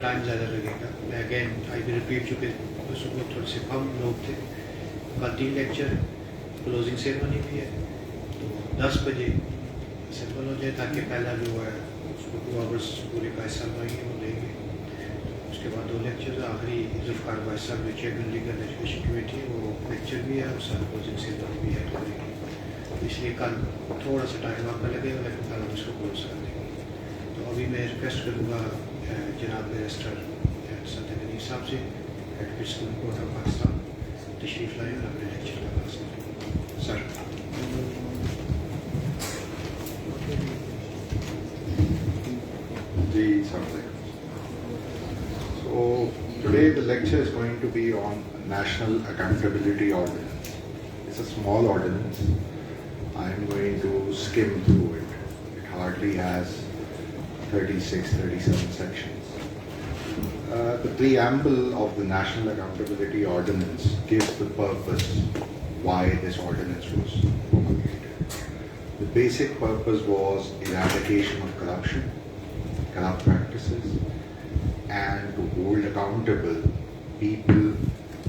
Time زیادہ لگے گا. میں اگین آئی ول ریپیٹ چونکہ صبح تھوڑے سے کم لوگ تھے. کل 3 لیکچر کلوزنگ سیرمنی بھی ہے تو 10 بجے سمپل ہو جائے تاکہ پہلا جو ہے اس کو 2 آورس پورے کا حصہ لگیں گے وہ لیں گے. اس کے بعد 2 لیکچر آخری ذوالفقار بھائی صاحب جو چیئرمین لیگل ایجوکیشن کمیٹی ہے وہ لیکچر بھی ہے اور ساتھ کلوزنگ سیرمنی بھی ہے کریں گے. اس لیے کل تھوڑا سا ٹائم آپ کا لگے گا لیکن کل ہم اس کو کلوز کر دیں گے. تو ابھی میں ریکویسٹ کروں گا جناب بیرسٹر سعد غنی صاحب سے advocate school court of Pakistan تشریف لائیں اور اپنے لیکچر کا آغاز کریں. سر. جی السلام علیکم. So today the lecture is going to be on National Accountability Ordinance. It's a small ordinance. I'm going to skim through it. It hardly has 37 sections. The preamble of the National Accountability Ordinance gives the purpose why this ordinance was promulgated. The basic purpose was eradication of corruption, corrupt practices, and to hold accountable people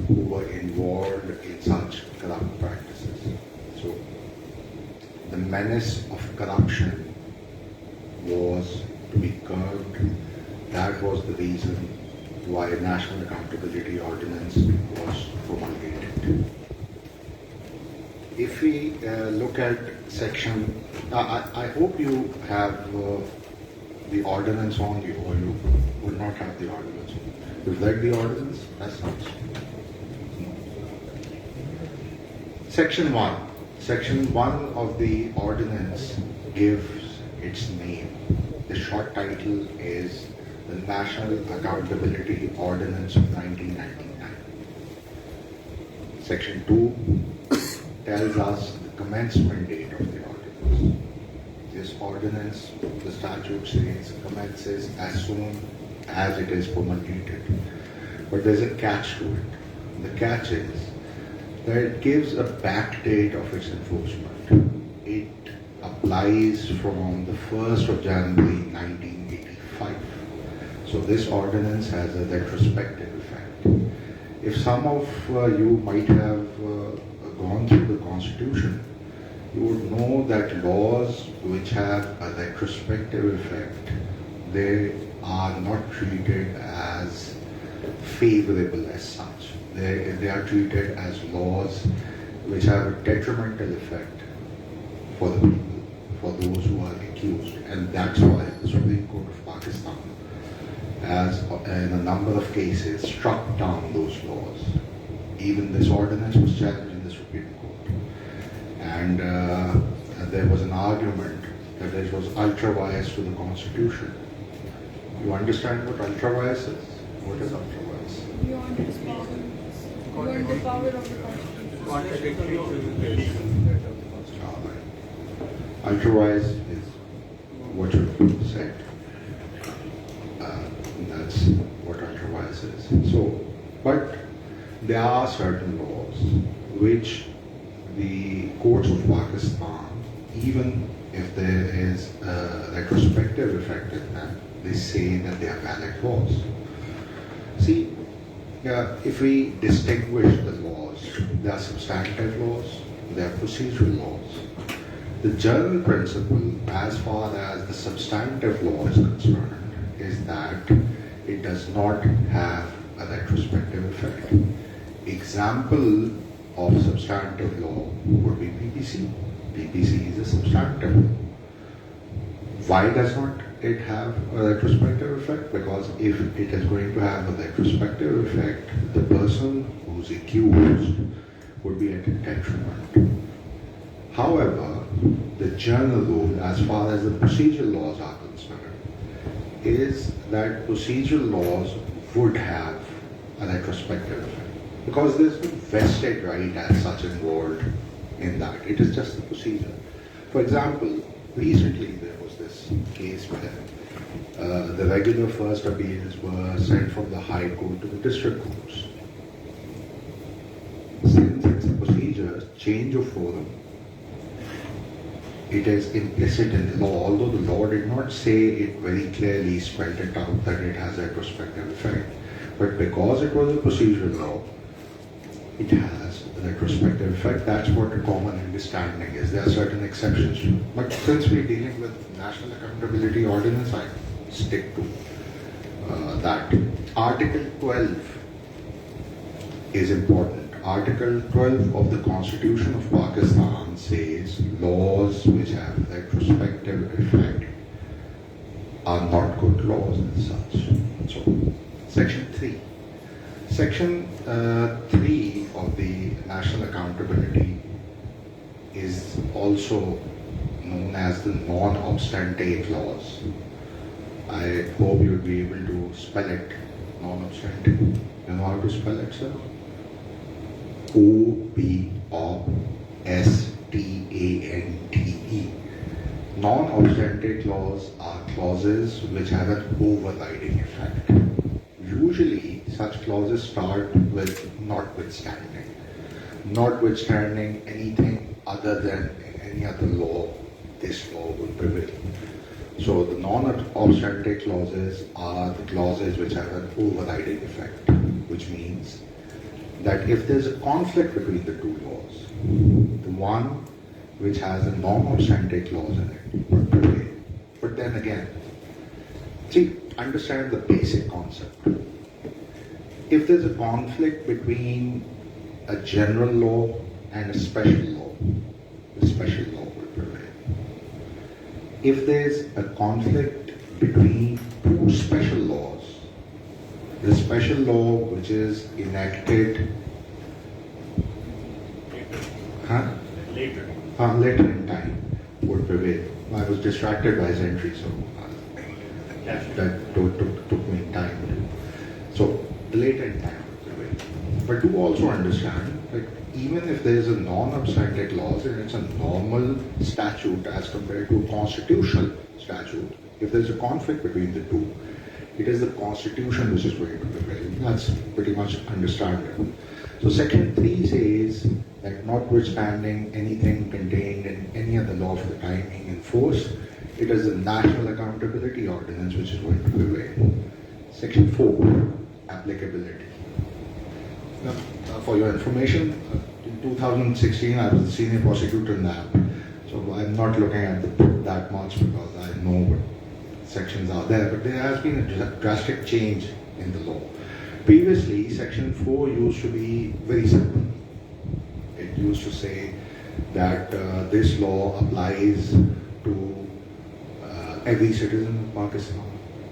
who were involved in such corrupt practices. So the menace of corruption was to be curbed. That was the reason why a National Accountability Ordinance was promulgated. If we look at section, I hope you have the ordinance on you, or you would not have the ordinance on you. You've read the ordinance? That sounds. Section 1. Section 1 of the ordinance gives its name. The short title is the National Accountability Ordinance of 1999. Section 2 tells us the commencement date of the ordinance. This ordinance, the statute says, commences as soon as it is promulgated. But there's a catch to it. The catch is that it gives a back date of its enforcement. It applies from the 1st of January 1985. So this ordinance has a retrospective effect. If some of you might have gone through the Constitution, you would know that laws which have a retrospective effect, they are not treated as favorable as such. They are treated as laws which have a detrimental effect for the people, for those who are accused. And that's why the Supreme Court of Pakistan has, in a number of cases, struck down those laws. Even this ordinance was challenged in the Supreme Court. And there was an argument that it was ultra-vires to the Constitution. You understand what ultra-vires is? What is ultra-vires? Beyond its power. Beyond the power of the Constitution. Contradictory to the letter of the Constitution. Ultra-vires is what you said. That's what ultra-vires is. So, but there are certain laws which the courts of Pakistan, even if there is a retrospective effect in them, they say that they are valid laws. See, if we distinguish the laws, there are substantive laws, there are procedural laws. The general principle, as far as the substantive law is concerned, is that it does not have a retrospective effect. Example of substantive law would be PPC. PPC is a substantive law. Why does not it have a retrospective effect? Because if it is going to have a retrospective effect, the person who's accused would be at a detriment. However, the general rule, as far as the procedural laws are concerned, is that procedural laws would have a retrospective effect. Because there's no vested right as such involved in that. It is just the procedure. For example, recently there was this case where the regular first appeals were sent from the High Court to the district courts. Since it's a procedure, change of forum it is implicit in the law, although the law did not say it very clearly, spelled it out that it has a retrospective effect. But because it was a procedural law, it has a retrospective effect. That's what a common understanding is. There are certain exceptions to it. But since we're dealing with National Accountability Ordinance, I stick to that. Article 12 is important. Article 12 of the Constitution of Pakistan says laws which have retrospective effect are not good laws as such. So, Section 3. Section 3 of the National Accountability is also known as the non-obstante clause. I hope you'll be able to spell it, non-obstante. You know how to spell it, sir? OBOSTANTE. Non-obstante clause are clauses which have an overriding effect. Usually, such clauses start with notwithstanding. Notwithstanding anything other than any other law, this law will prevail. So the non-obstante clauses are the clauses which have an overriding effect, which means that if there's a conflict between the two laws, the one which has a non-obstante clause in it will prevail. But then again, see, understand the basic concept. If there's a conflict between a general law and a special law, the special law will prevail. If there's a conflict between two special laws, the special law which is enacted later in time would prevail. I was distracted by Zentry, so that took me time. So later in time would prevail. But do also understand that even if there is a non-obstante clause and it's a normal statute as compared to a constitutional statute, if there's a conflict between the two, it is the Constitution which is going to prevail. That's pretty much understandable. So Section 3 says that notwithstanding anything contained in any other law for the time being in force, it is the National Accountability Ordinance which is going to prevail. Section 4, applicability. Now, for your information, in 2016 I was the senior prosecutor in NAB, so I'm not looking at the book that much because I know what sections are there, but there has been a drastic change in the law. Previously, Section 4 used to be very simple. It used to say that this law applies to every citizen of Pakistan,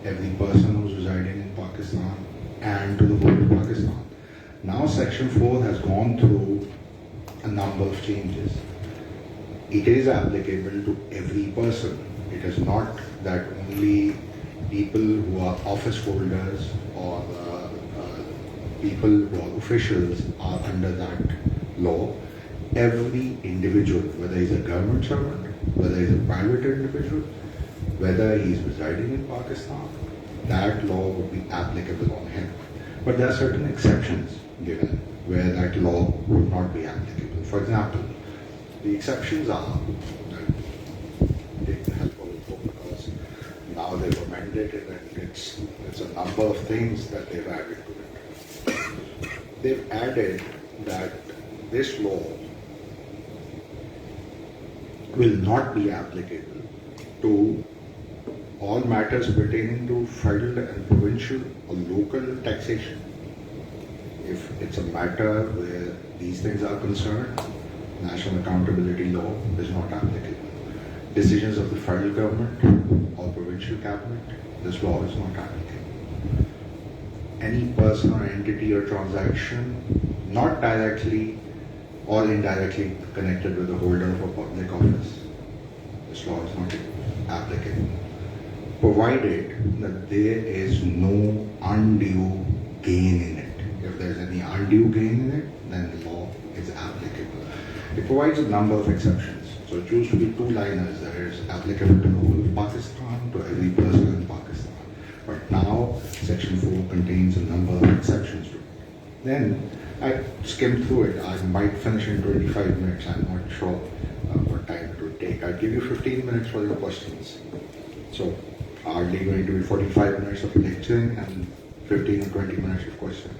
every person who's residing in Pakistan, and to the whole of Pakistan. Now Section 4 has gone through a number of changes. It is applicable to every person. It is not that only people who are office holders or people who are officials are under that law. Every individual, whether he's a government servant, whether he's a private individual, whether he's residing in Pakistan, that law would be applicable on him. But there are certain exceptions given where that law would not be applicable. For example, the exceptions are, take the help of the book because now they've amended it and it's a number of things that they've added to it. They've added that this law will not be applicable to all matters pertaining to federal and provincial or local taxation. If it's a matter where these things are concerned, National Accountability Law is not applicable. Decisions of the federal government or provincial cabinet, this law is not applicable. Any person or entity or transaction not directly or indirectly connected with the holder of a public office, this law is not applicable, provided that there is no undue gain in it. If there's any undue gain in it, then the law is applicable. It provides a number of exceptions. So it used to be two-liners that is applicable to the whole of Pakistan, to every person in Pakistan. But now Section 4 contains a number of exceptions to it. Then I skimmed through it. I might finish in 25 minutes. I'm not sure what time it would take. I'll give you 15 minutes for your questions. So, hardly going to be 45 minutes of lecturing and 15 or 20 minutes of questions.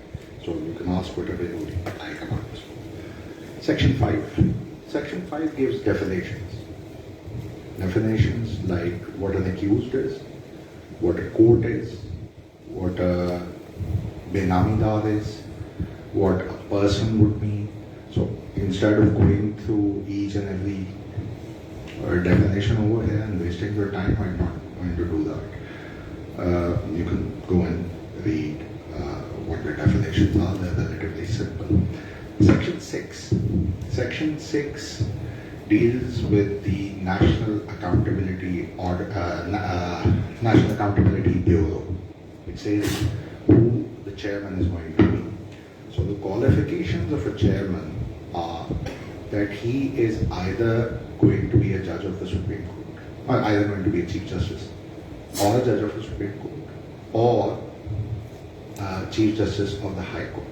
So, you can ask whatever you like about this. Section 5. Section 5 gives definitions. Definitions like what an accused is, what a court is, what a benamidar is, what a person would mean. So instead of going through each and every definition over here and wasting your time, I'm not going to do that. You can go and read what the definitions are. They're relatively simple. Section 6. Section 6 deals with the National Accountability National Accountability Bureau. It says who the chairman is going to be. So the qualifications of a chairman are that he is either going to be a judge of the Supreme Court, or either going to be a Chief Justice, or a judge of the Supreme Court, or Chief Justice of the High Court.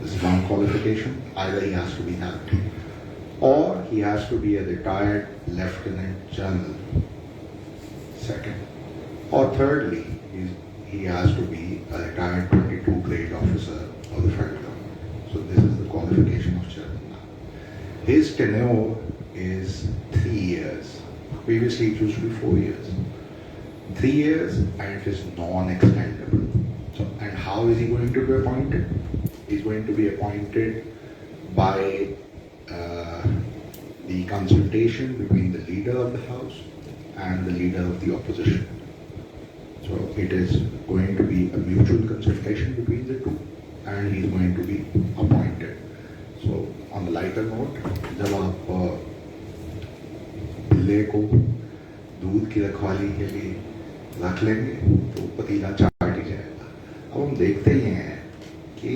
This is one qualification. Either he has to be that, or he has to be a retired Lieutenant General. Second. Or thirdly, he has to be a retired 22 grade officer of the federal government. So this is the qualification of chairman now. His tenure is 3 years. Previously it used to be 4 years. 3 years, and it is non-extendable. So, and how is he going to be appointed? He's going to be appointed by the consultation between the leader of the House and the leader of the opposition. So it is going to be a mutual consultation between the two, and he's going to be appointed. So on the lighter note, जब आप बिल्ले को दूध की रखवाली के लिए रख लेंगे तो पतीला चाट ही जाएगा. अब हम देखते ही हैं कि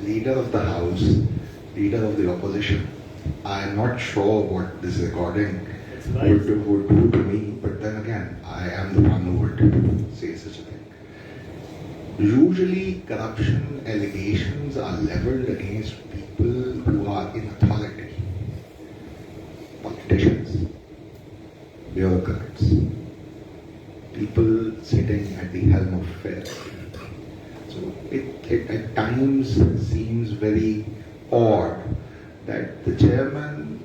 leader of the House, leader of the opposition, I am not sure what this recording would do to me, but then again, I am the one who would say such a thing. Usually, corruption allegations are leveled against people who are in authority. Politicians, bureaucrats, people sitting at the helm of affairs. So it at times seems very odd that the chairman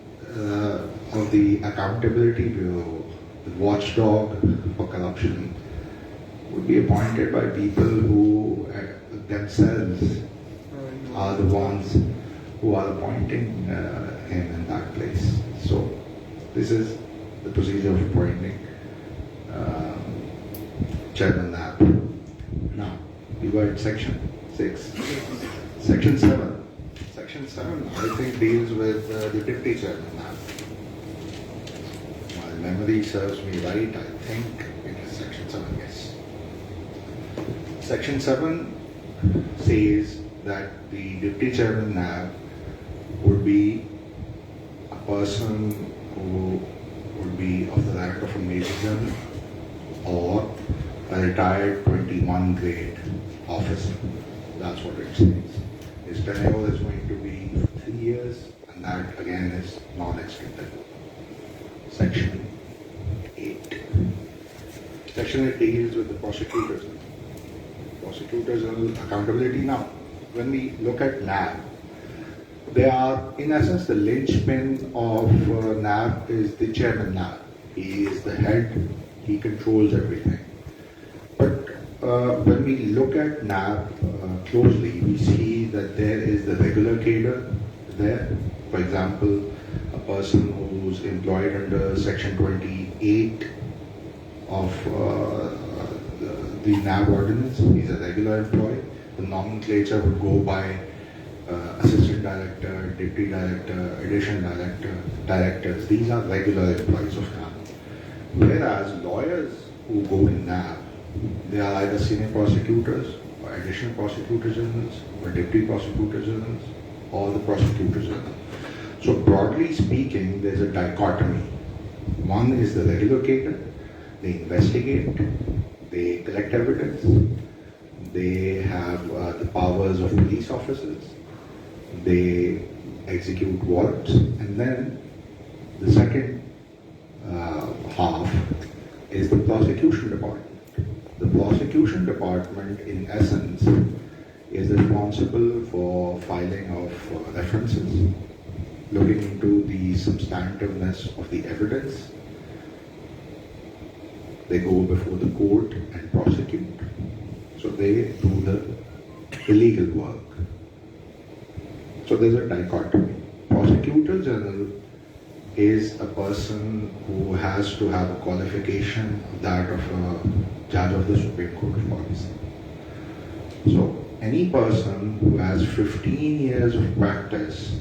of the Accountability Bureau, the watchdog for corruption, would be appointed by people who themselves are the ones who are appointing him in that place. So this is the procedure of appointing Chairman NAB. Now, we were at Section 6. Section 7. Section 7, I think, deals with the Deputy Chairman NAB. My memory serves me right, I think it is Section 7, yes. Section 7 says that the Deputy Chairman NAB would be a person who would be of the rank of a Major General or a retired 21 grade officer. That's what it says. His tenure is going to be 3 years, and that again is non-extendable. Section 8. Section 8 deals with the prosecutors. Prosecutors and accountability. Now, when we look at NAB, they are, in essence, the linchpin of NAB is the chairman NAB. He is the head, he controls everything. But when we look at NAB closely, we see that there is the regular cadre there. For example, a person who's employed under Section 28 of the NAB ordinance, he's a regular employee. The nomenclature would go by assistant director, deputy director, additional director, directors. These are regular employees of NAB. Whereas lawyers who go in NAB, they are either senior prosecutors or additional prosecutor generals or deputy prosecutor generals or the prosecutor general. So broadly speaking, there's a dichotomy. One is the regular cadre. They investigate, they collect evidence, they have the powers of police officers, they execute warrants, and then the second half is the prosecution department. The prosecution department, in essence, is responsible for filing of references, looking into the substantiveness of the evidence. They go before the court and prosecute. So they do the illegal work. So there's a dichotomy. Prosecutor General is a person who has to have a qualification that of a judge of the Supreme Court of Pakistan. So any person who has 15 years of practice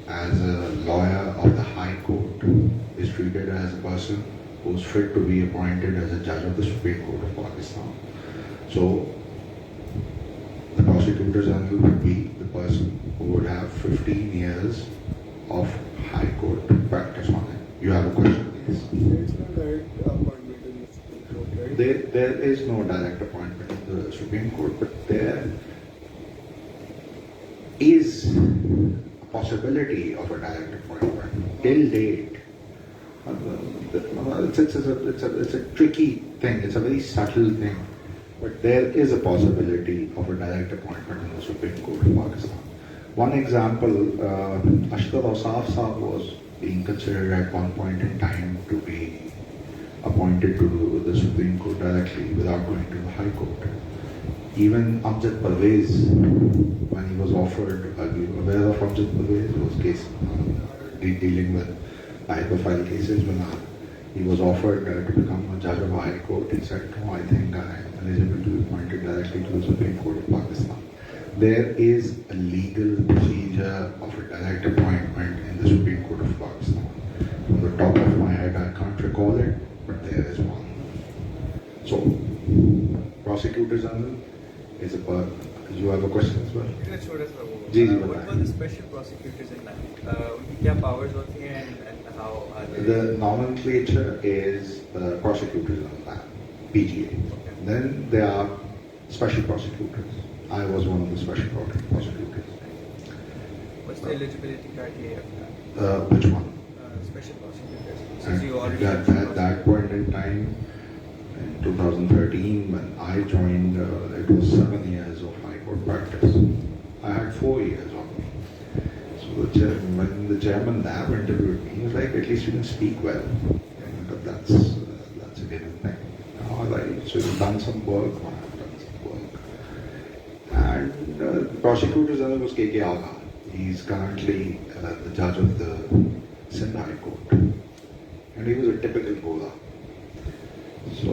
as a lawyer of the High Court is treated as a person who is fit to be appointed as a judge of the Supreme Court of Pakistan. So the Prosecutor General would be the person who would have 15 years of High Court practice on it. You have a question, please? There is no direct appointment in the Supreme Court, right? There is no direct appointment in the Supreme Court, but there is a possibility of a direct appointment. Till date, it's a tricky thing, it's a very subtle thing, but there is a possibility of a direct appointment in the Supreme Court of Pakistan. One example, Ashdar Awsaf Saab was being considered at one point in time to be appointed to the Supreme Court directly without going to the High Court. Even Amjad Parvez, when he was offered, are you aware of Amjad Parvez? It was case dealing with high-profile cases. When he was offered to become a judge of a High Court, he said, no, I think I am eligible to be appointed directly to the Supreme Court of Pakistan. There is a legal procedure of a direct appointment in the Supreme Court of Pakistan. From the top of my head, I can't recall it, but there is one. So, Prosecutor General is a person. You have a question as well? छोटा सा वो जी, जी, what बताएं। were the special prosecutors in that? उनकी क्या powers होती हैं and how are they? The nomenclature is Prosecutor General, PGA. Okay. Then there are special prosecutors. I was one of the special prosecutors. What's the eligibility criteria for that? Which one? Special prosecutors. Since you At already that point in time, in 2013, when I joined, it was 7 years of High Court practice. I had 4 years on me. So when the chairman Nab interviewed me, he was like, at least you can speak well. But that's a given thing. All right, so you've done some work, I've done some work. And the Prosecutor General was K.K. Agha. He's currently the judge of the Sindh High Court. And he was a typical Gola. So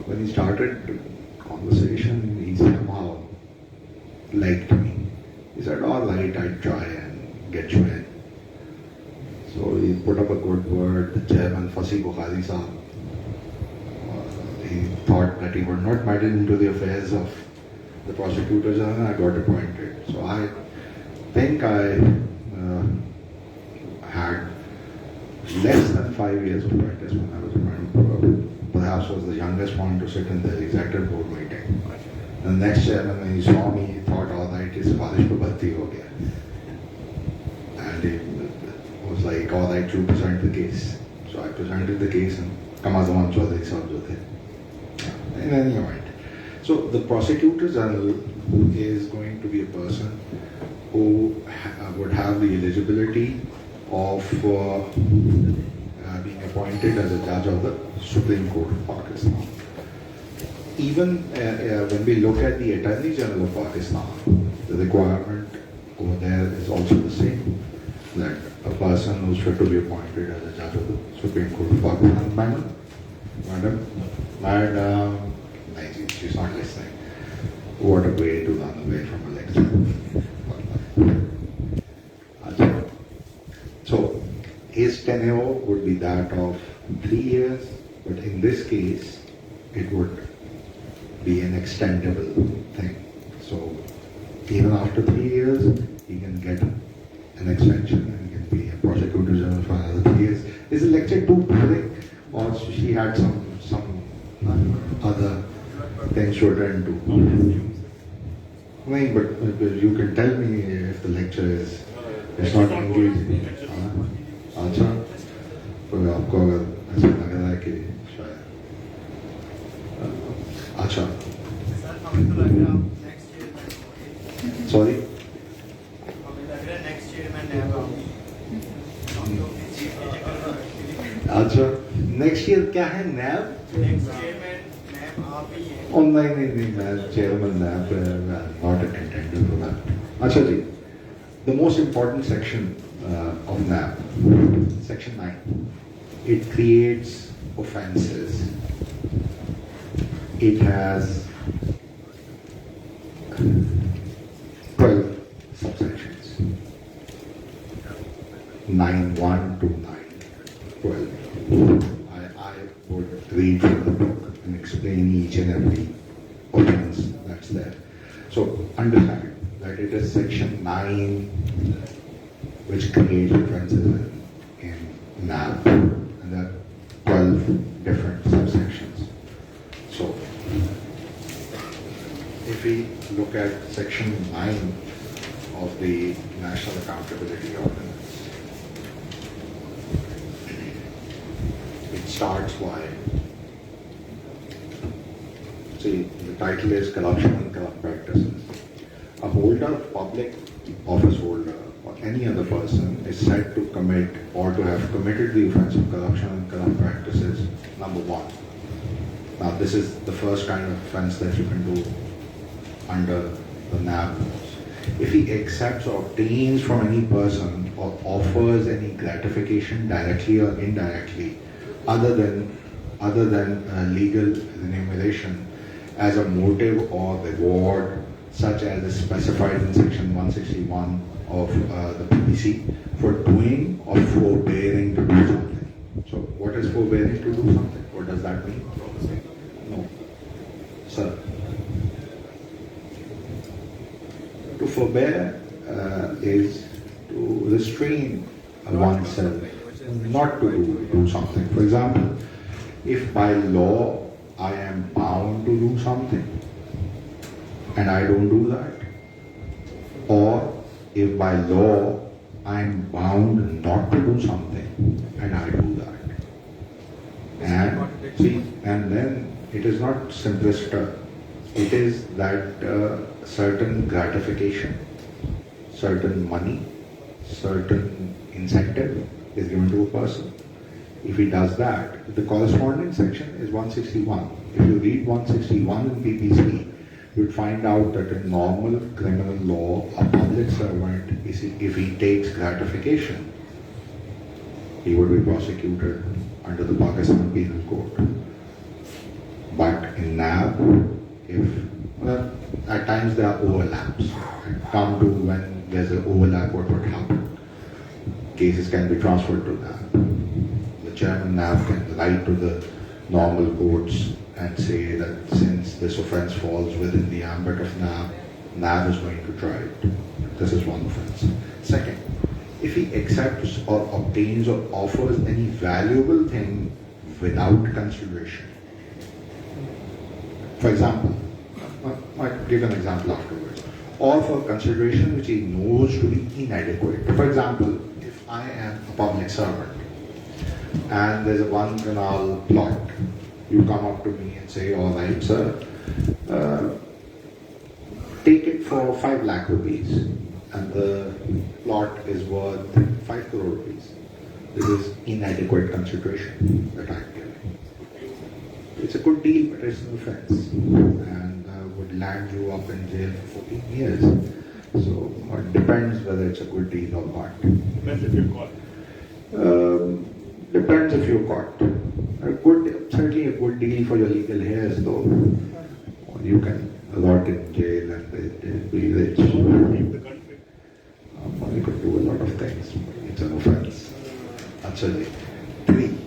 when he started the conversation, he somehow liked me. He said, all right, I'd try and get you in. So he put up a good word. The chairman, Fasi Bukhari Saab, he thought that he would not meddle into the affairs of the Prosecutor General. I got appointed. So I think I had less than 5 years of practice when I was appointed. Perhaps was the youngest one to sit in the executive board meeting. The next chairman, when he saw me, he thought, all right, it's Barish pe bhatti ho gaya. And he was like, all right, you present the case. So I presented the case and Kamazaman Chaudhary Sahab jo the. In any event. So the Prosecutor General is going to be a person who would have the eligibility of being appointed as a judge of the Supreme Court of Pakistan. Even when we look at the Attorney General of Pakistan, the requirement over there is also the same, that a person who is fit to be appointed as a judge of the Supreme Court of Pakistan. Madam, no, she's not listening. What a way to run away from a lecture. So, his tenure would be that of 3 years, but in this case, it would be an extendable thing. So, even after 3 years, he can get an extension and he can be a Prosecutor General for another 3 years. Is the lecture too boring, or she had some other things to attend to? No, but you can tell me if the lecture is It's not engaging. अच्छा, तो आपको अगर ऐसा लग रहा है कि शायद अच्छा, सर हमें तो लग रहा है नेक्स्ट ईयर में सॉरी, हमें लग रहा है नेक्स्ट ईयर में नैब आऊंगी अच्छा, नेक्स्ट ईयर क्या है नैब? नेक्स्ट ईयर में नैब आप ही हैं Oh, नहीं, मैं chairman NAB not attended for that. अच्छा जी, the most important section of NAB, section 9, it creates offences. It has 12 subsections, 9(1) to 9(12). I would read from the book and explain each and every offense that's there. So understand that it is section 9 which creates offenses in NAB, and there are 12 different subsections. So if we look at section 9 of the National Accountability Ordinance, it starts by, see, the title is Corruption and Corrupt Practices. A holder, public office holder, or any other person is said to commit or to have committed the offense of corruption and corrupt practices, number 1. Now, this is the first kind of offense that you can do under the NAB laws. If he accepts or obtains from any person or offers any gratification directly or indirectly, other than legal remuneration, as a motive or reward, such as is specified in section 161 of the PPC, for doing or forbearing to do something. So what is forbearing to do something? What does that mean? No. Sir. To forbear is to restrain oneself, not to do something. For example, if by law I am bound to do something and I don't do that, or if by law I am bound not to do something and I do that. And see, and then it is not simplistic. It is that certain gratification, certain money, certain incentive is given to a person. If he does that, the corresponding section is 161. If you read 161 in PPC, you would find out that in normal criminal law, a public servant, if he takes gratification, he would be prosecuted under the Pakistan Penal Code. But in NAB, at times there are overlaps. Come to when there's an overlap, what would happen? Cases can be transferred to NAB. The chairman NAB can write to the normal courts and say that since this offence falls within the ambit of NAB, NAB is going to try it. This is one offence. Second, if he accepts or obtains or offers any valuable thing without consideration. For example, I'll give an example afterwards. Or for consideration which he knows to be inadequate. For example, if I am a public servant and there's a 1 canal plot, you come up to me and say, all right, sir, take it for 5 lakh rupees and the plot is worth 5 crore rupees. This is inadequate consideration that I'm giving. It's a good deal, but it's an offense and would land you up in jail for 14 years. So it depends whether it's a good deal or not. Depends if you're caught. Depends if you're caught. Certainly a good deal for your legal hairs, though. You can rot in jail and be rich. Leave the country. You could do a lot of things. It's an offense. Actually, 3.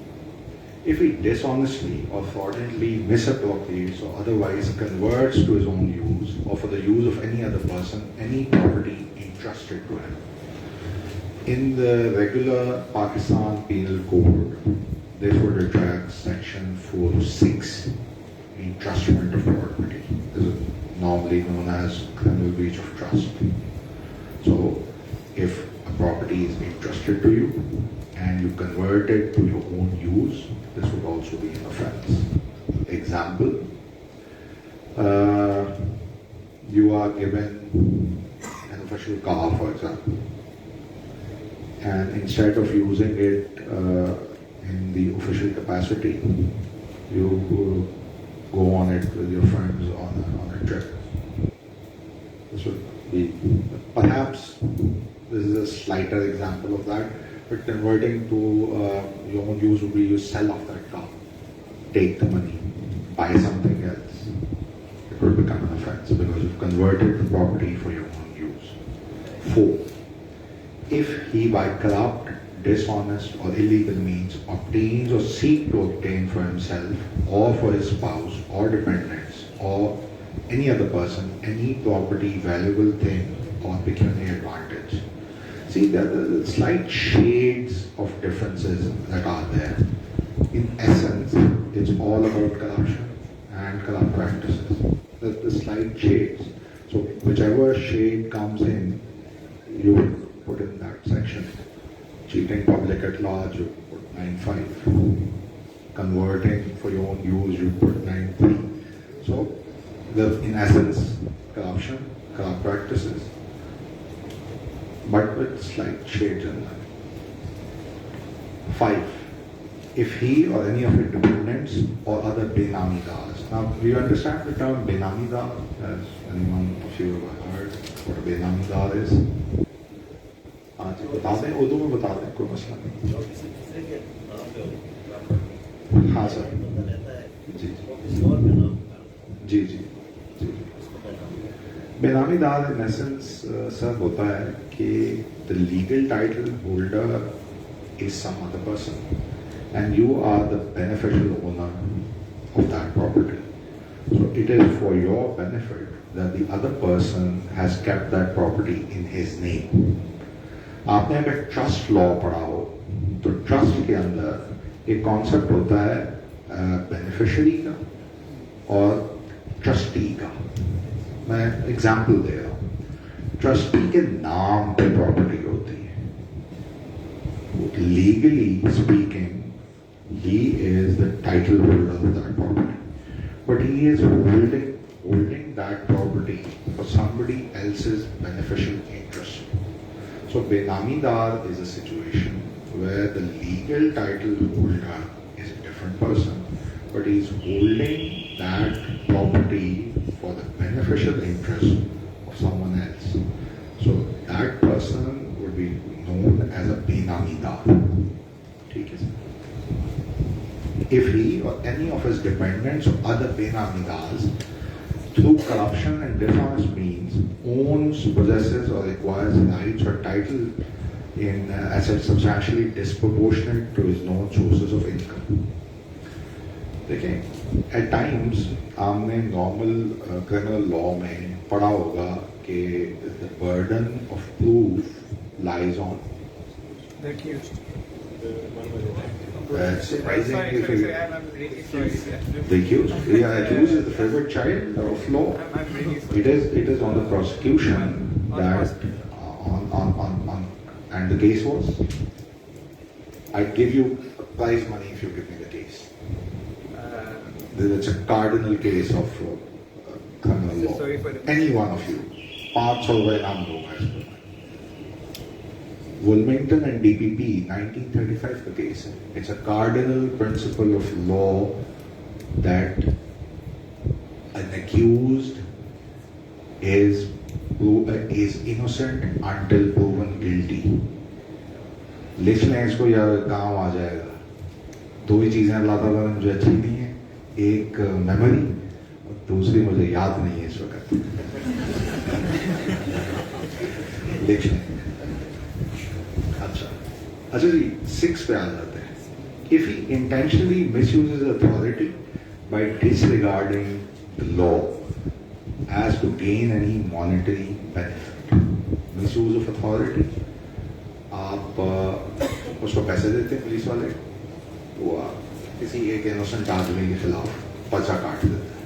If he dishonestly or fraudulently misappropriates or otherwise converts to his own use or for the use of any other person any property entrusted to him. In the regular Pakistan Penal Code, this would attract section 406, entrustment of property. This is normally known as criminal breach of trust. So, if a property is entrusted to you and you convert it to your own use, this would also be an offense. Example, you are given an official car, for example, and instead of using it in the official capacity, you go on it with your friends on a trip. This would be, perhaps this is a slighter example of that, but converting to your own use would be you sell off that car, take the money, buy something else. It would become an offense because you've converted the property for your own use. 4. If he by corrupt, dishonest or illegal means obtains or seek to obtain for himself or for his spouse or dependents or any other person any property, valuable thing or pecuniary advantage. See, there are slight shades of differences that are there. In essence, it's all about corruption and corrupt practices. The slight shades. So whichever shade comes in, you put in that section. Cheating public at large, you put 9.5. Converting for your own use, you put 9.3. So, in essence, corruption, corrupt practices, but with slight shades in that. 5. If he or any of his dependents or other benamidars. Now, do you understand the term benamidar? Has anyone of you ever heard what a benamidar is? हाँ जी बता दें, उर्दू में बता दें, कोई मसला नहीं। हाँ सर, जी जी जी जी बेनामीदार in essence सर होता है कि the legal title holder is some other person and you are the beneficial owner of that property. So it is for your benefit that the other person has kept that property in his name. आपने अगर trust law पढ़ा हो तो trust के अंदर एक concept होता है बेनिफिशियरी का और ट्रस्टी का. मैं एग्जांपल दे रहा हूँ. ट्रस्टी के नाम पे प्रॉपर्टी होती है. Legally speaking he is the title holder of that property, but he is holding that property for somebody else's beneficial interest. So benamidar is a situation where the legal title holder is a different person, but he is holding that property for the beneficial interest of someone else. So that person would be known as a benamidar. ठीक है sir? If he or any of his dependents or other benamidars through corruption and dishonest means owns, possesses or acquires rights or title in assets substantially disproportionate to his known sources of income. देखिए, at times हमने normal criminal law में पढ़ा होगा कि the burden of proof lies on the accused. Surprisingly, I'm really sorry. the accused. Yeah, accused is the favorite child of law. I'm really sorry. It is on the prosecution that on and the case was, I'd give you prize money if you give me the case. It's a cardinal case of criminal law. Sorry for the Any one of you, 500 रुपए नाम दूंगा इसको. Wilmington and DPP 1935 का case है. It's a cardinal principle of law that an accused is innocent until proven guilty. लिख लें इसको यार, काम आ जाएगा. 2 ही चीजें लाता था मुझे अच्छी नहीं है, एक मेमोरी और दूसरी मुझे याद नहीं है इस वक्त. लिख लें. अच्छा जी, 6 पे आ जाते हैं. If he intentionally misuses authority by disregarding the law as to gain any monetary benefit. Misuse of authority, आप उसको पैसे देते हैं पुलिस वाले, वो किसी एक इनोसेंट आदमी के खिलाफ पर्चा काट देता है,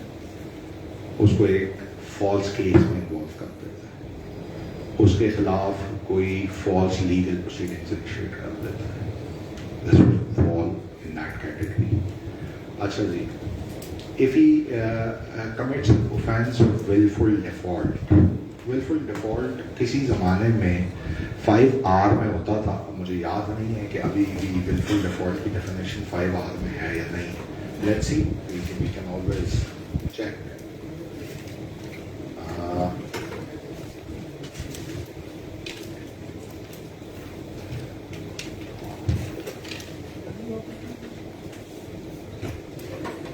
उसको एक फॉल्स केस में इन्वॉल्व कर देता है. اس کے خلاف کوئی فالس لیگل پروسیڈنگز انیشیٹ کر دیتا ہے. This would fall in that category. اچھا جی, if he commits an offense of willful default. willful default کسی زمانے میں 5R میں ہوتا تھا, مجھے یاد نہیں ہے کہ ابھی بھی willful default کی definition 5R میں ہے یا نہیں. Let's see, we can always check.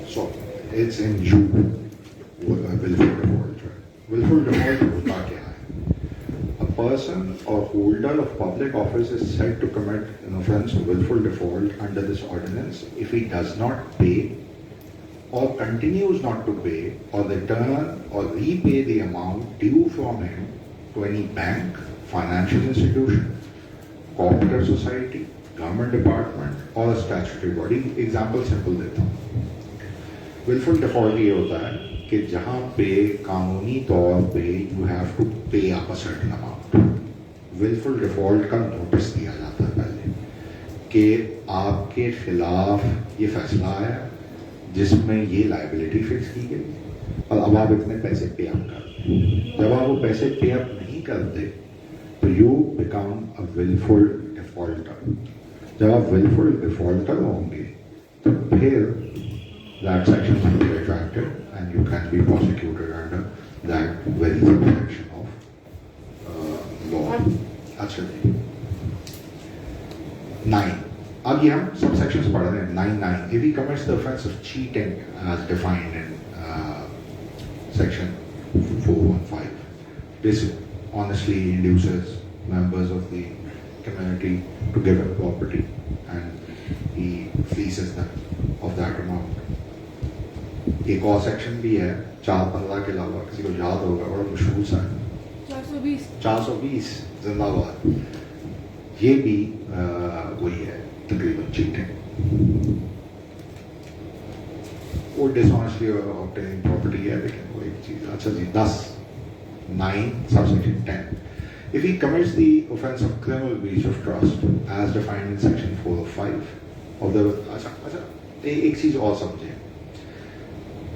So, it's in U, willful default. Willful default ہوتا کیا ہے? A person or holder of public office is said to commit an offense of willful default under this ordinance if he does not pay or continues not to pay or return or repay the amount due from him to any bank, financial institution, cooperative society, government department or a statutory body. Example simple دیتا ہوں. willful default یہ ہوتا ہے کہ جہاں پہ قانونی طور پہ you have to pay up a certain amount. willful default کا نوٹس دیا جاتا ہے پہلے کہ آپ کے خلاف یہ فیصلہ آیا جس میں یہ لائبلٹی فکس کی گئی اور اب آپ اتنے پیسے پے اپ کر دیں. جب آپ وہ پیسے پے اپ نہیں کرتے تو you become a willful defaulter. جب آپ willful defaulter ہوں گے تو پھر that section will be retracted and you can be prosecuted under that very subsection of law. اچھا جی, 9. اب یہ ہم subsections پڑھ رہے ہیں. 9. If he commits the offense of cheating as defined in section 415, this honestly induces members of the community to give him property and he fleeces them of that amount. ایک اور section بھی ہے 415 کے علاوہ, کسی کو یاد ہوگا, بڑا مشہور سا ہے 420 زندہ باد. یہ بھی وہی ہے تقریباً چیٹنگ, وہ ڈس آنیسٹلی آبٹیننگ پراپرٹی ہے, لیکن وہ ایک چیز. اچھا جی, 10. 9 subsection 10. If he commits the offense of criminal breach of trust as defined in section 405 of the اچھا ایک چیز اور سمجھیں,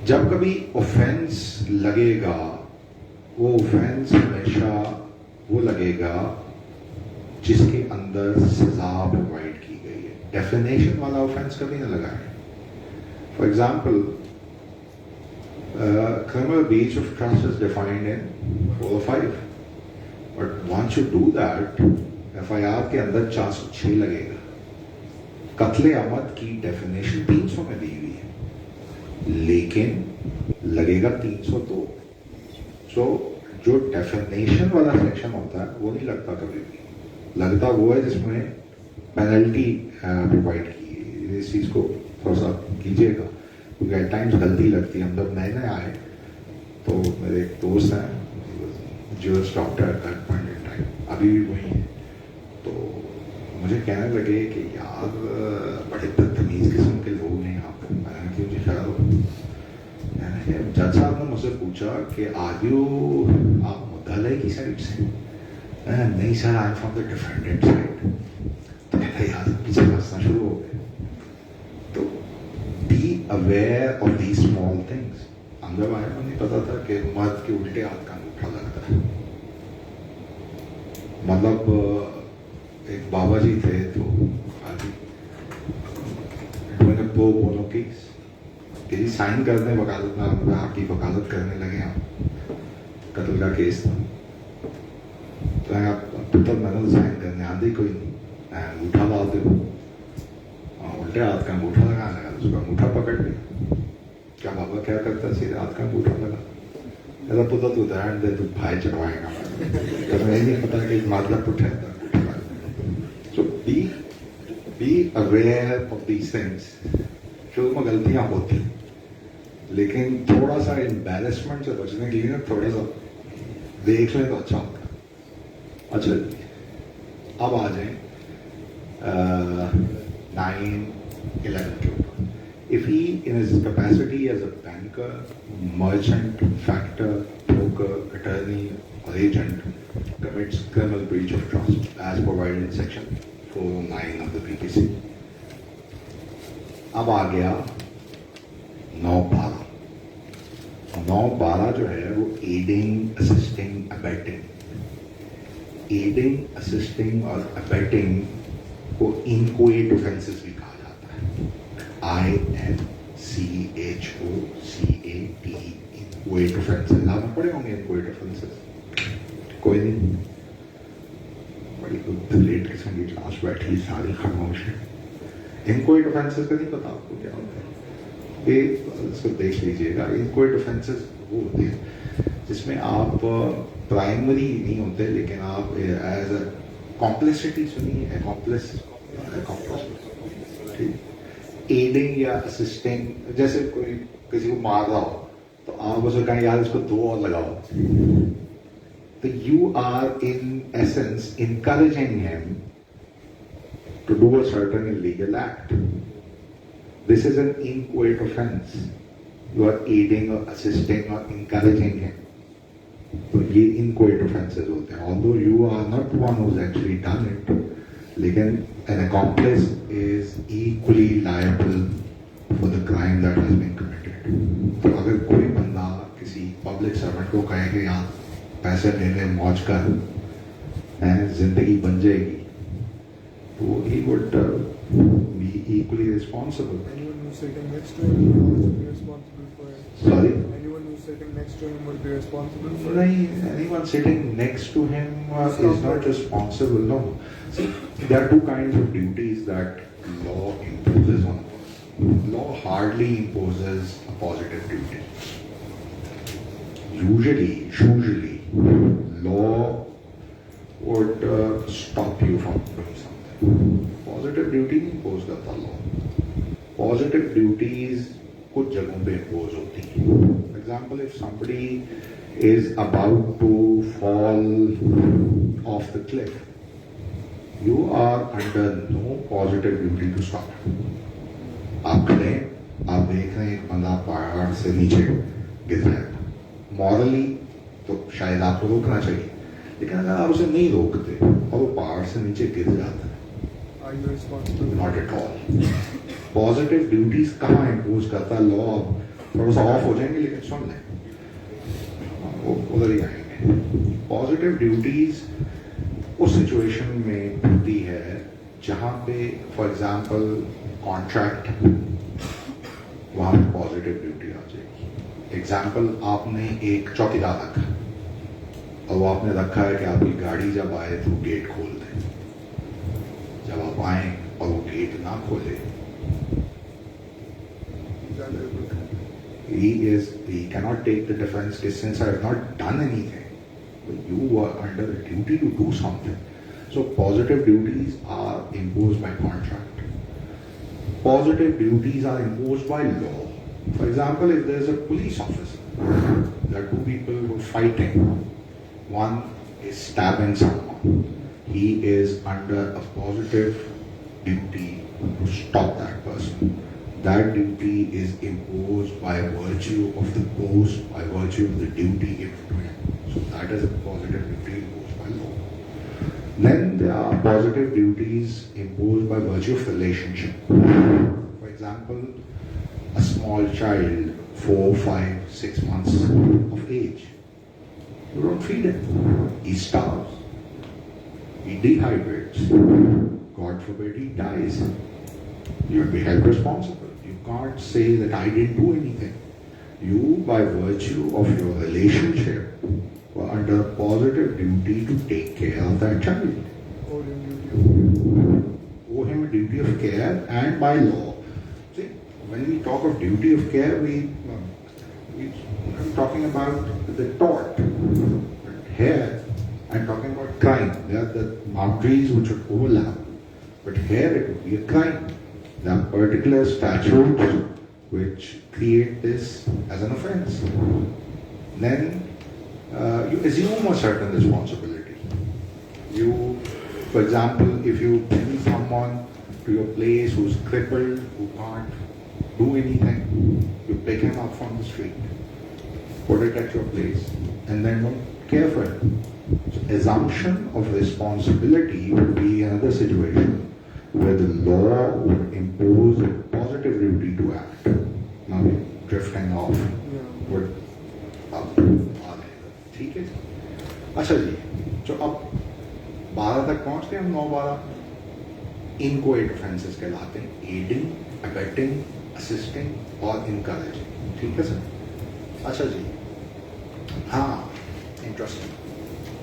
جب کبھی offense لگے گا وہ offense ہمیشہ وہ لگے گا جس کے اندر سزا پرووائڈ کی گئی ہے. ڈیفینیشن والا offense کبھی نہ لگائیں. For example, criminal breach of trust is defined in 405. But once you do that, FIR کے اندر 406 لگے گا. قتل عمد کی ڈیفینیشن 300 میں دی ہوئی ہے, لیکن لگے گا 302. سو جو ڈیفینیشن والا سیکشن ہوتا ہے وہ نہیں لگتا کبھی بھی. لگتا وہ ہے جس میں پینلٹی پرووائڈ کی ہے. اس چیز کو تھوڑا سا کیجیے گا کیونکہ ایٹ ٹائمس غلطی لگتی ہے. ہم جب نئے نئے آئے تو میرے ایک دوست ہیں juris doctor at that point in time, ابھی بھی وہی ہیں, تو مجھے کہنے لگے کہ یار بڑے بدتمیز قسم کے لوگ ہیں یہاں پہ. میں نے کہ مجھے خیال ہو, جج صاحب نے مجھ سے پوچھا کہ آر یو آپ مدعلے کی سائڈ سے؟ نہیں sir, I am from the defendant side. تو کہتا یار پیچھے ہنسنا شروع ہو گئے. تو be aware of these small things. ہم جب آئے مجھے نہیں پتا تھا کہ مرد کے الٹے ہاتھ کا انگوٹھا لگتا ہے. مطلب ایک بابا جی تھے تو بولو کیس کہ جی سائن کر دیں وکالت میں, آپ کی وکالت کرنے لگے ہم, قتل کا کیس تھا. تو میں نے سائن کرنے آدھی کوئی نہیں, انگوٹھا لا دے, الٹے ہاتھ کا انگوٹھا لگانے لگا. اس کو انگوٹھا پکڑ لیا. کیا بابا کیا کرتا ہے, سیدھے ہاتھ کا انگوٹھا لگا. ایسا پتا تو دہران دے تو بھائی چڑھوائے گا. تو میں نہیں پتا کہ مطلب اٹھے تھا انگوٹھا لگا. So be aware of these things. شروع میں غلطیاں ہوتی لیکن تھوڑا سا امبیرسمنٹ سے بچنے کے لیے نا تھوڑا سا دیکھ لیں تو اچھا ہوتا ہے. اچھا اب آ جائیں 9-11 کے اوپر. If he in his capacity as a banker, merchant, factor, broker, attorney or agent commits criminal breach of trust as provided in section 409 of the BPC. अब आ गया 9(12). 9(12) जो है वो aiding, assisting, abetting. Aiding, assisting और abetting को inchoate offences भी कहा जाता है। INCHOCATE, inchoate offences. नाम पढ़े होंगे इनकोएट ऑफेंसेस? कोई नहीं? बड़ी लेट किस्म की क्लास बैठी, सारी खामोश है। इनकोएट ऑफेंसेस का नहीं पता आपको क्या होता है? ये इसको देख लीजिएगा। इनकोएट ऑफेंसेस वो होते हैं जिसमें आप प्राइमरी नहीं होते, लेकिन आप एज अ कॉम्प्लेसिटी सुनिए, accomplice, ठीक। एडिंग या असिस्टिंग, जैसे कोई किसी को मार रहा हो तो आप उसे कहें यार इसको 2 और लगाओ, तो you are in essence encouraging him to do a certain illegal act. This is an inchoate offense. You are aiding or assisting or encouraging him. तो ये inchoate offenses होते हैं. Although you are not the one who's actually done it, लेकिन an accomplice is equally liable for the crime that has been committed. तो अगर कोई बंदा किसी public servant को कहे कि यार पैसे ले ले, मौज कर, जिंदगी बन जाएगी, तो he would be equally responsible. Anyone who's sitting next to him would be responsible for it. Sorry? Anyone who's sitting next to him would be responsible for it. नहीं, anyone sitting next to him is not responsible. No. See, there are two kinds of duties that law imposes on us. Law hardly imposes a positive duty. Usually, law would stop you from doing something. Positive duty नहीं impose करता law. Positive duties कुछ जगहों पे impose होती हैं. For example, if somebody is about to fall off the cliff, you are under no positive duty to stop. आप खड़े हैं, आप देख रहे हैं एक बंदा पहाड़ से नीचे गिर रहा है. मॉरली तो शायद आपको रोकना चाहिए, लेकिन अगर आप उसे नहीं रोकते और वो पहाड़ से नीचे गिर जाता है, Are you responsible? Not at all. Positive duties कहाँ इम्पोज करता है लॉ? थोड़ा सा ऑफ हो जाएंगे लेकिन सुन लें, वो उधर ही आएंगे. पॉजिटिव ड्यूटीज उस सिचुएशन में होती है जहाँ पे फॉर एग्जाम्पल कॉन्ट्रैक्ट, वहाँ पे पॉजिटिव ड्यूटी आ जाएगी. एग्जाम्पल, आपने एक चौकीदार रखा और वो आपने रखा है कि आपकी गाड़ी जब आए तो गेट खोल दे. जब आप आए और वो गेट ना खोले, he cannot take the defense that since I have not done anything, but you were under a duty to do something. So positive duties are imposed by contract. Positive duties are imposed by law. For example, if there is a police officer, there are two people who are fighting. One is stabbing someone. He is under a positive duty to stop that person. That duty is imposed by virtue of the post, by virtue of the duty given to him. So that is a positive duty imposed by law. Then there are positive duties imposed by virtue of relationship. For example, a small child, 4, 5, 6 months of age, you don't feed him. He starves. He dehydrates. God forbid he dies. You'll be held responsible. You can't say that I didn't do anything. You, by virtue of your relationship, were under a positive duty to take care of that child. Owe him a duty of care, and by law. See, when we talk of duty of care, I'm talking about the tort. But here, I'm talking about crime. There are the boundaries which would overlap. But here it would be a crime. There are particular statutes which create this as an offense. Then you assume a certain responsibility. You, for example, if you bring someone to your place who's crippled, who can't do anything, you pick him up from the street, put it at your place, and then don't careful. So assumption of responsibility would be another situation where the law would impose a positive duty to act. Now we're drifting off. Would ठीक है. अच्छा जी, जो अब 12 तक पहुंच गए हम, 9-12 इनको एड ऑफेंसेस कहलाते हैं, एडिंग, अबेटिंग, असिस्टिंग और इनकरेजिंग. ठीक है सर. अच्छा जी, हाँ इंटरेस्टिंग.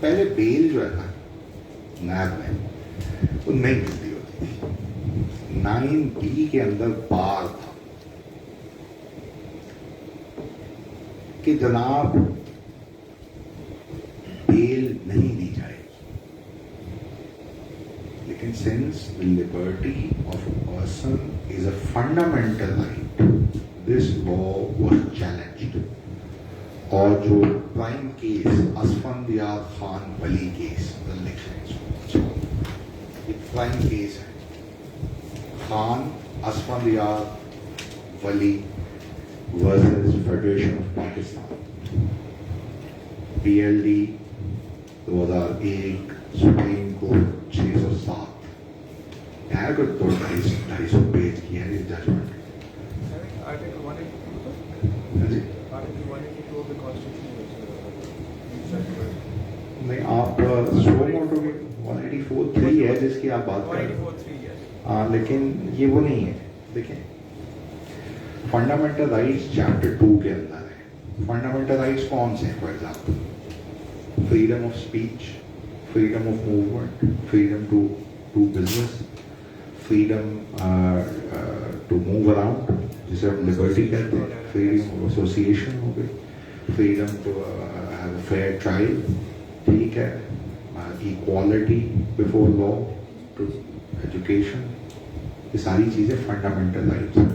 पहले बेल जो है ना नैब में वो नहीं मिलती होती थी. 9B के अंदर बार था कि जनाब बेल नहीं दी जाएगी. लेकिन since the liberty of a person is a fundamental right, this law was challenged. और जो prime case Asfandyar Khan Wali case, prime case है Khan Asfandyar Wali versus federation of Pakistan, PLD 2001, supreme court 607. यहाँ को 250 पेज की है ये जजमेंट. Article 182, जी Article 182 of the Constitution is नहीं, आप स्लो मोटोगे 184(3) है जिसकी आप बात कर रहे हो. 184(3), yes. हाँ, लेकिन ये वो नहीं है. देखें, फंडामेंटल राइट्स चैप्टर 2 के अंदर है. फंडामेंटल राइट्स कौन से हैं? For example freedom of speech, freedom of movement, freedom to do business, freedom to move around जिसे हम लिबर्टी कहते हैं, फ्रीडम ऑफ एसोसिएशन हो गई, freedom to have a fair trial, ठीक है, equality before law, to education, ये सारी चीज़ें फंडामेंटल राइट्स हैं.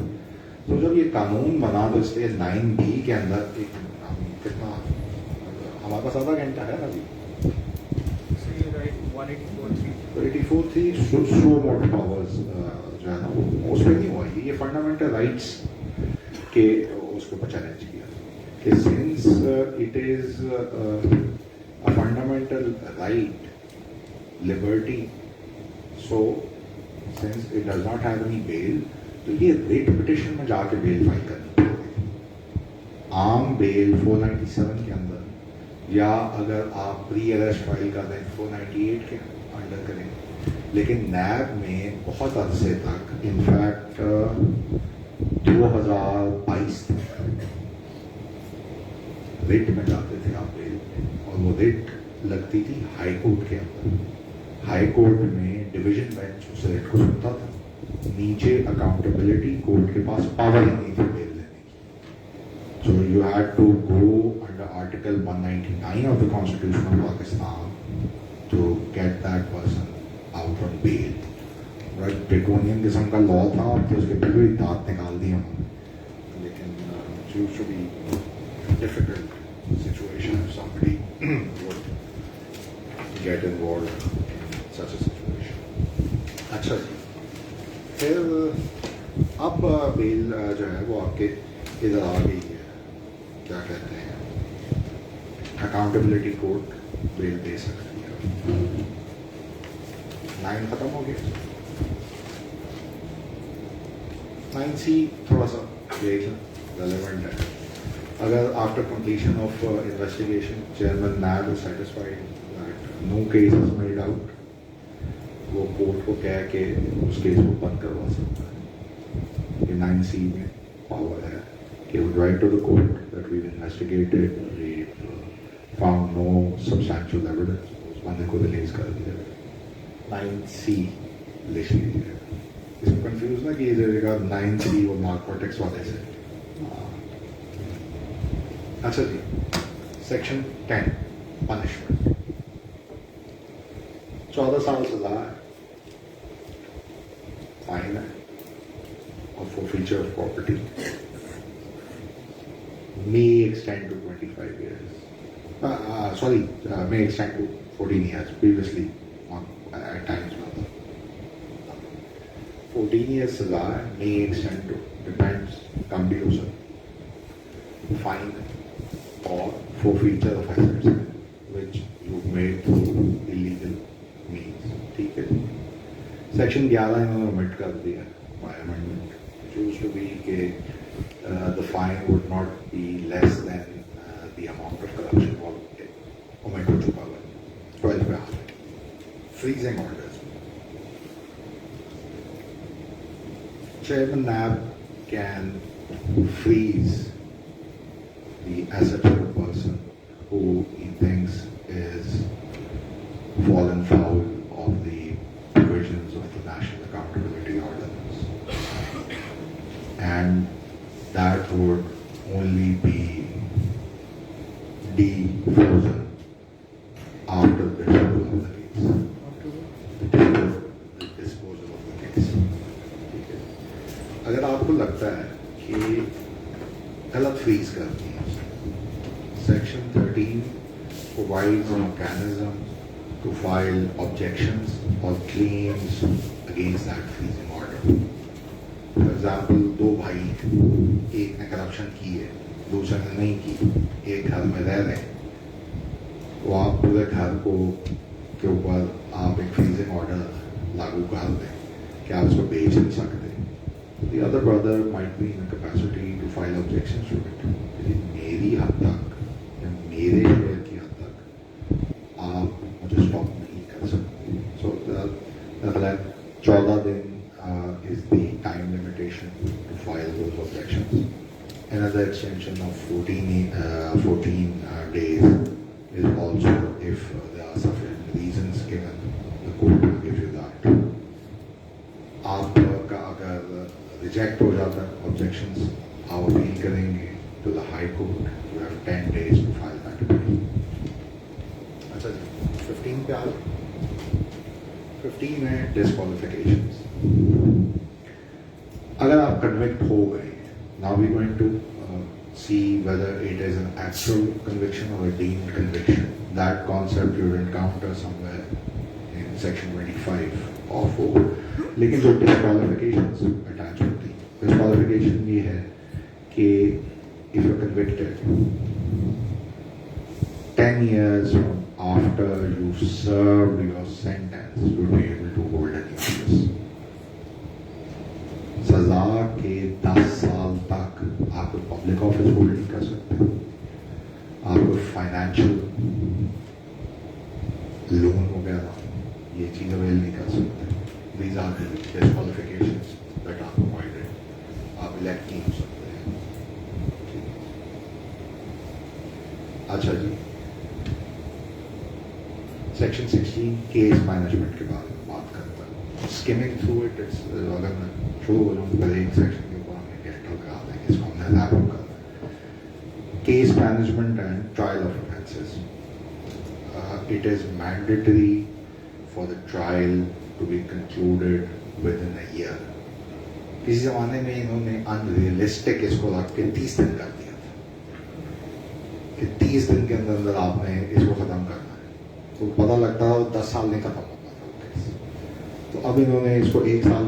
तो जब ये कानून बना तो इसलिए 9B के अंदर एक कितना हमारे पास आधा घंटा है ना अभी. So you write 184(3). तो 84(3) शो मोटर पावर्स जो है ना वो उस पर नहीं हुआ. ये फंडामेंटल राइट्स के उसके ऊपर चैलेंज किया कि since it is a fundamental right liberty, so since it does not have any bail, तो ये रिट पिटिशन में जाके बेल फाइल करनी पड़ेगी. आम बेल 497 के अंदर, या अगर आप प्री अरेस्ट फाइल कर रहे हैं 498 के अंडर करें. लेकिन नैब में बहुत अरसे तक, इनफैक्ट 2022 तक रिट में जाते थे आप बेल में, और वो रिट लगती थी हाई कोर्ट के अंदर. हाई कोर्ट में डिवीजन बेंच उस रिट को सुनता था. नीचे अकाउंटेबिलिटी, कोर्ट के पास पावर ही नहीं थी बेल लेने की. So you had to go under article 199 of the constitution of Pakistan to get that person out on bail. Right, draconian किस्म का लॉ था, तो उसके पहले ही दांत निकाल दिए उन्होंने. लेकिन used to be difficult situation if somebody would get involved in such a situation. अच्छा जी, फिर अब बेल जो है वो आपके इधर आ गई है, क्या कहते हैं, अकाउंटेबिलिटी कोर्ट बेल दे सकती है. 9 खत्म हो गया. 9C थोड़ा सा रेलेवेंट है. अगर after completion of investigation chairman NAB is satisfied that no case is made out, वो कोर्ट को कह के उस केस को बंद करवा सकता है. ये 9C में पावर है कि would write to the court that we've investigated, we found no substantial evidence, उस बंदे को रिलीज कर दिया. 9C लिख लीजिए. इसमें कंफ्यूज ना कीजिएगा 9C और नार्कोटिक्स वाले से. अच्छा जी, सेक्शन 10 पनिशमेंट. 14 साल सजा है, फाइन है, और forfeiture of property may extend to 25 years. May extend to 14 years. Previously, at times, 14 years सजा है, may extend to, depends, कम भी हो सकता, fine or forfeiture of assets, which section 11 इन्होंने omit कर दिया by amendment. It used to be कि the fine would not be less than the amount of corruption involved. Omit हो चुका हुआ है 12 पे आ गए. Freezing orders. Chairman NAB can freeze the assets of a person who he thinks is fallen foul of the provisions of the National Accountability Ordinance. And that would only be defrozen after the disposal of the case. The disposal of the case. ठीक है. अगर आपको लगता है कि गलत freeze करती है, Section 13 provides a mechanism to file objections or claims against that freezing order. For example, दो भाई, एक ने करप्शन की है, दूसरे ने नहीं की, एक घर में रह रहे हैं, तो आप पूरे घर को के ऊपर आप एक फ्रीजिंग ऑर्डर लागू कर दें कि आप उसको बेच नहीं सकते. The other brother might be in a capacity to file objections to it. लेकिन मेरी हद तक या मेरे शेयर की हद तक आप मुझे स्टॉप नहीं कर सकते. So मतलब 14 दिन is the time limitation to file those objections. Another extension of 14 days is also if there are sufficient reasons given, the court will give you that. आपका अगर रिजेक्ट हो जाता है objections, आप अपील करेंगे to the High Court, you have 10 days to file that appeal. अच्छा जी, 15 पे आ गए. 15 है disqualifications. अगर आप convict हो गए, now we're going to see whether it is an actual conviction or a deemed conviction. That concept you will encounter somewhere in section 25 or 4. लेकिन जो disqualifications attach होती है, disqualification ये है कि if you're convicted 10 years from after you've served your sentence, you'll be able to hold any office. सजा के 10 साल तक आप पब्लिक ऑफिस होल्ड नहीं कर सकते, आप फाइनेंशियल लोन वगैरह ये चीज़ अवेल नहीं कर सकते. These are the disqualifications that are provided. आप इलेक्ट नहीं हो सकते हैं. अच्छा जी, सेक्शन 16 केस मैनेजमेंट के बारे में बात करता है. स्किमिंग थ्रू इट, अगर मैं शुरू हो जाऊँ पहले एक सेक्शन के ऊपर हमें गेट लगा देंगे, इसको हमने रैप अप करना है. Case management and trial of offences. It is mandatory for the trial to be concluded within a year. किसी ज़माने में इन्होंने अनरियलिस्टिक इसको रख के 30 दिन कर दिया था कि 30 दिन के अंदर अंदर आपने इसको ख़त्म करना है. तो पता लगता है 10 साल नहीं ख़त्म होता था वो केस. तो अब इन्होंने इसको 1 साल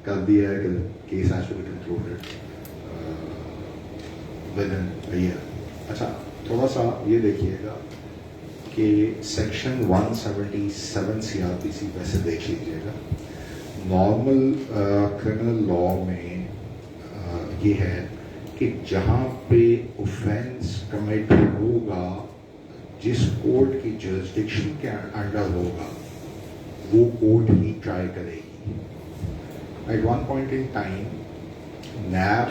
कर दिया है कि case has to be concluded within a year. अच्छा, थोड़ा सा ये देखिएगा कि सेक्शन 177 CRPC वैसे देख लीजिएगा. नॉर्मल क्रिमिनल लॉ में ये है कि जहाँ पे ऑफेंस कमिट होगा, जिस कोर्ट की जुरिस्डिक्शन के अंडर होगा, वो कोर्ट ही ट्राई करेगी. At one point in time NAB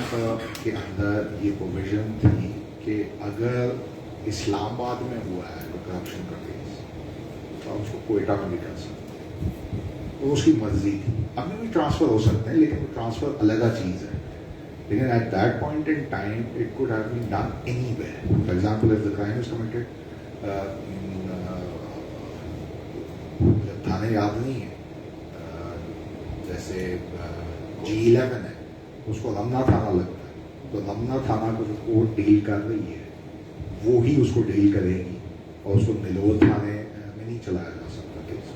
के अंदर ये प्रोविजन थी कि अगर इस्लामाबाद में हुआ है तो करप्शन का केस, तो आप उसको कोयटा में भी कर सकते हैं. तो उसकी मर्जी थी. अभी भी ट्रांसफ़र हो सकते हैं, लेकिन वो ट्रांसफ़र अलग चीज़ है. लेकिन at that point in time it could have been done anywhere. For example, if the crime is committed, थाने याद नहीं है, जैसे G11 है, उसको रमना थाना लगता है, तो रमना थाना को जो कोर्ट डील कर रही है वो ही उसको डील करेगी और उसको निलोर थाने में नहीं चलाया जा सकता case.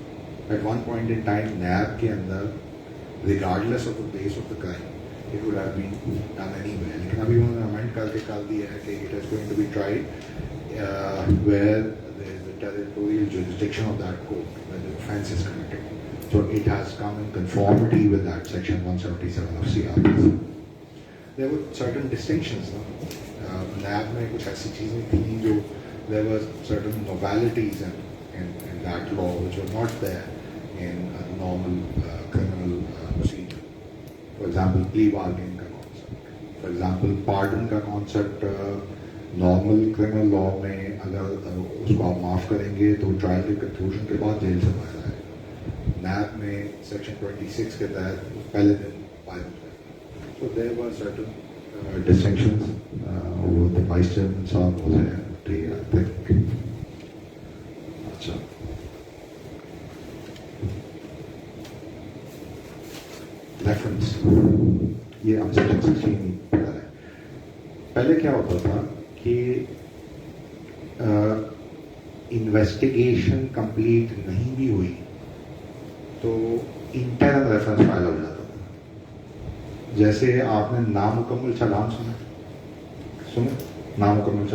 At one point in time NAB के अंदर regardless of the base of the crime it would have been done anywhere. लेकिन अभी उन्होंने अमेंड करके कर दिया है कि it is going to be tried where there is the territorial jurisdiction of that court where the offence is committed. So it has come in conformity with that section 177 of CRPC. There were certain distinctions. NAB में कुछ ऐसी चीजें थी जो there were certain novelities in that law which were not there in a normal criminal procedure. For example, plea bargaining का concept. For example, pardon का concept normal criminal law में अगर उसको आप माफ करेंगे तो ट्रायल के कंक्लूजन के बाद जेल से बाहर आएगा. NAB में section 26 के तहत पहले दिन बाहर हो जाएगा. So there were certain distinctions. The vice chairman साहब was there, I think. अच्छा. Reference. ये हम section 16 ही पढ़ा है. पहले क्या होता था कि इन्वेस्टिगेशन कंप्लीट नहीं भी हुई तो इंटरनल रेफरेंस फाइल हो जाता था. जैसे आपने नामुकम्मल चालान सुने नामुकम्मल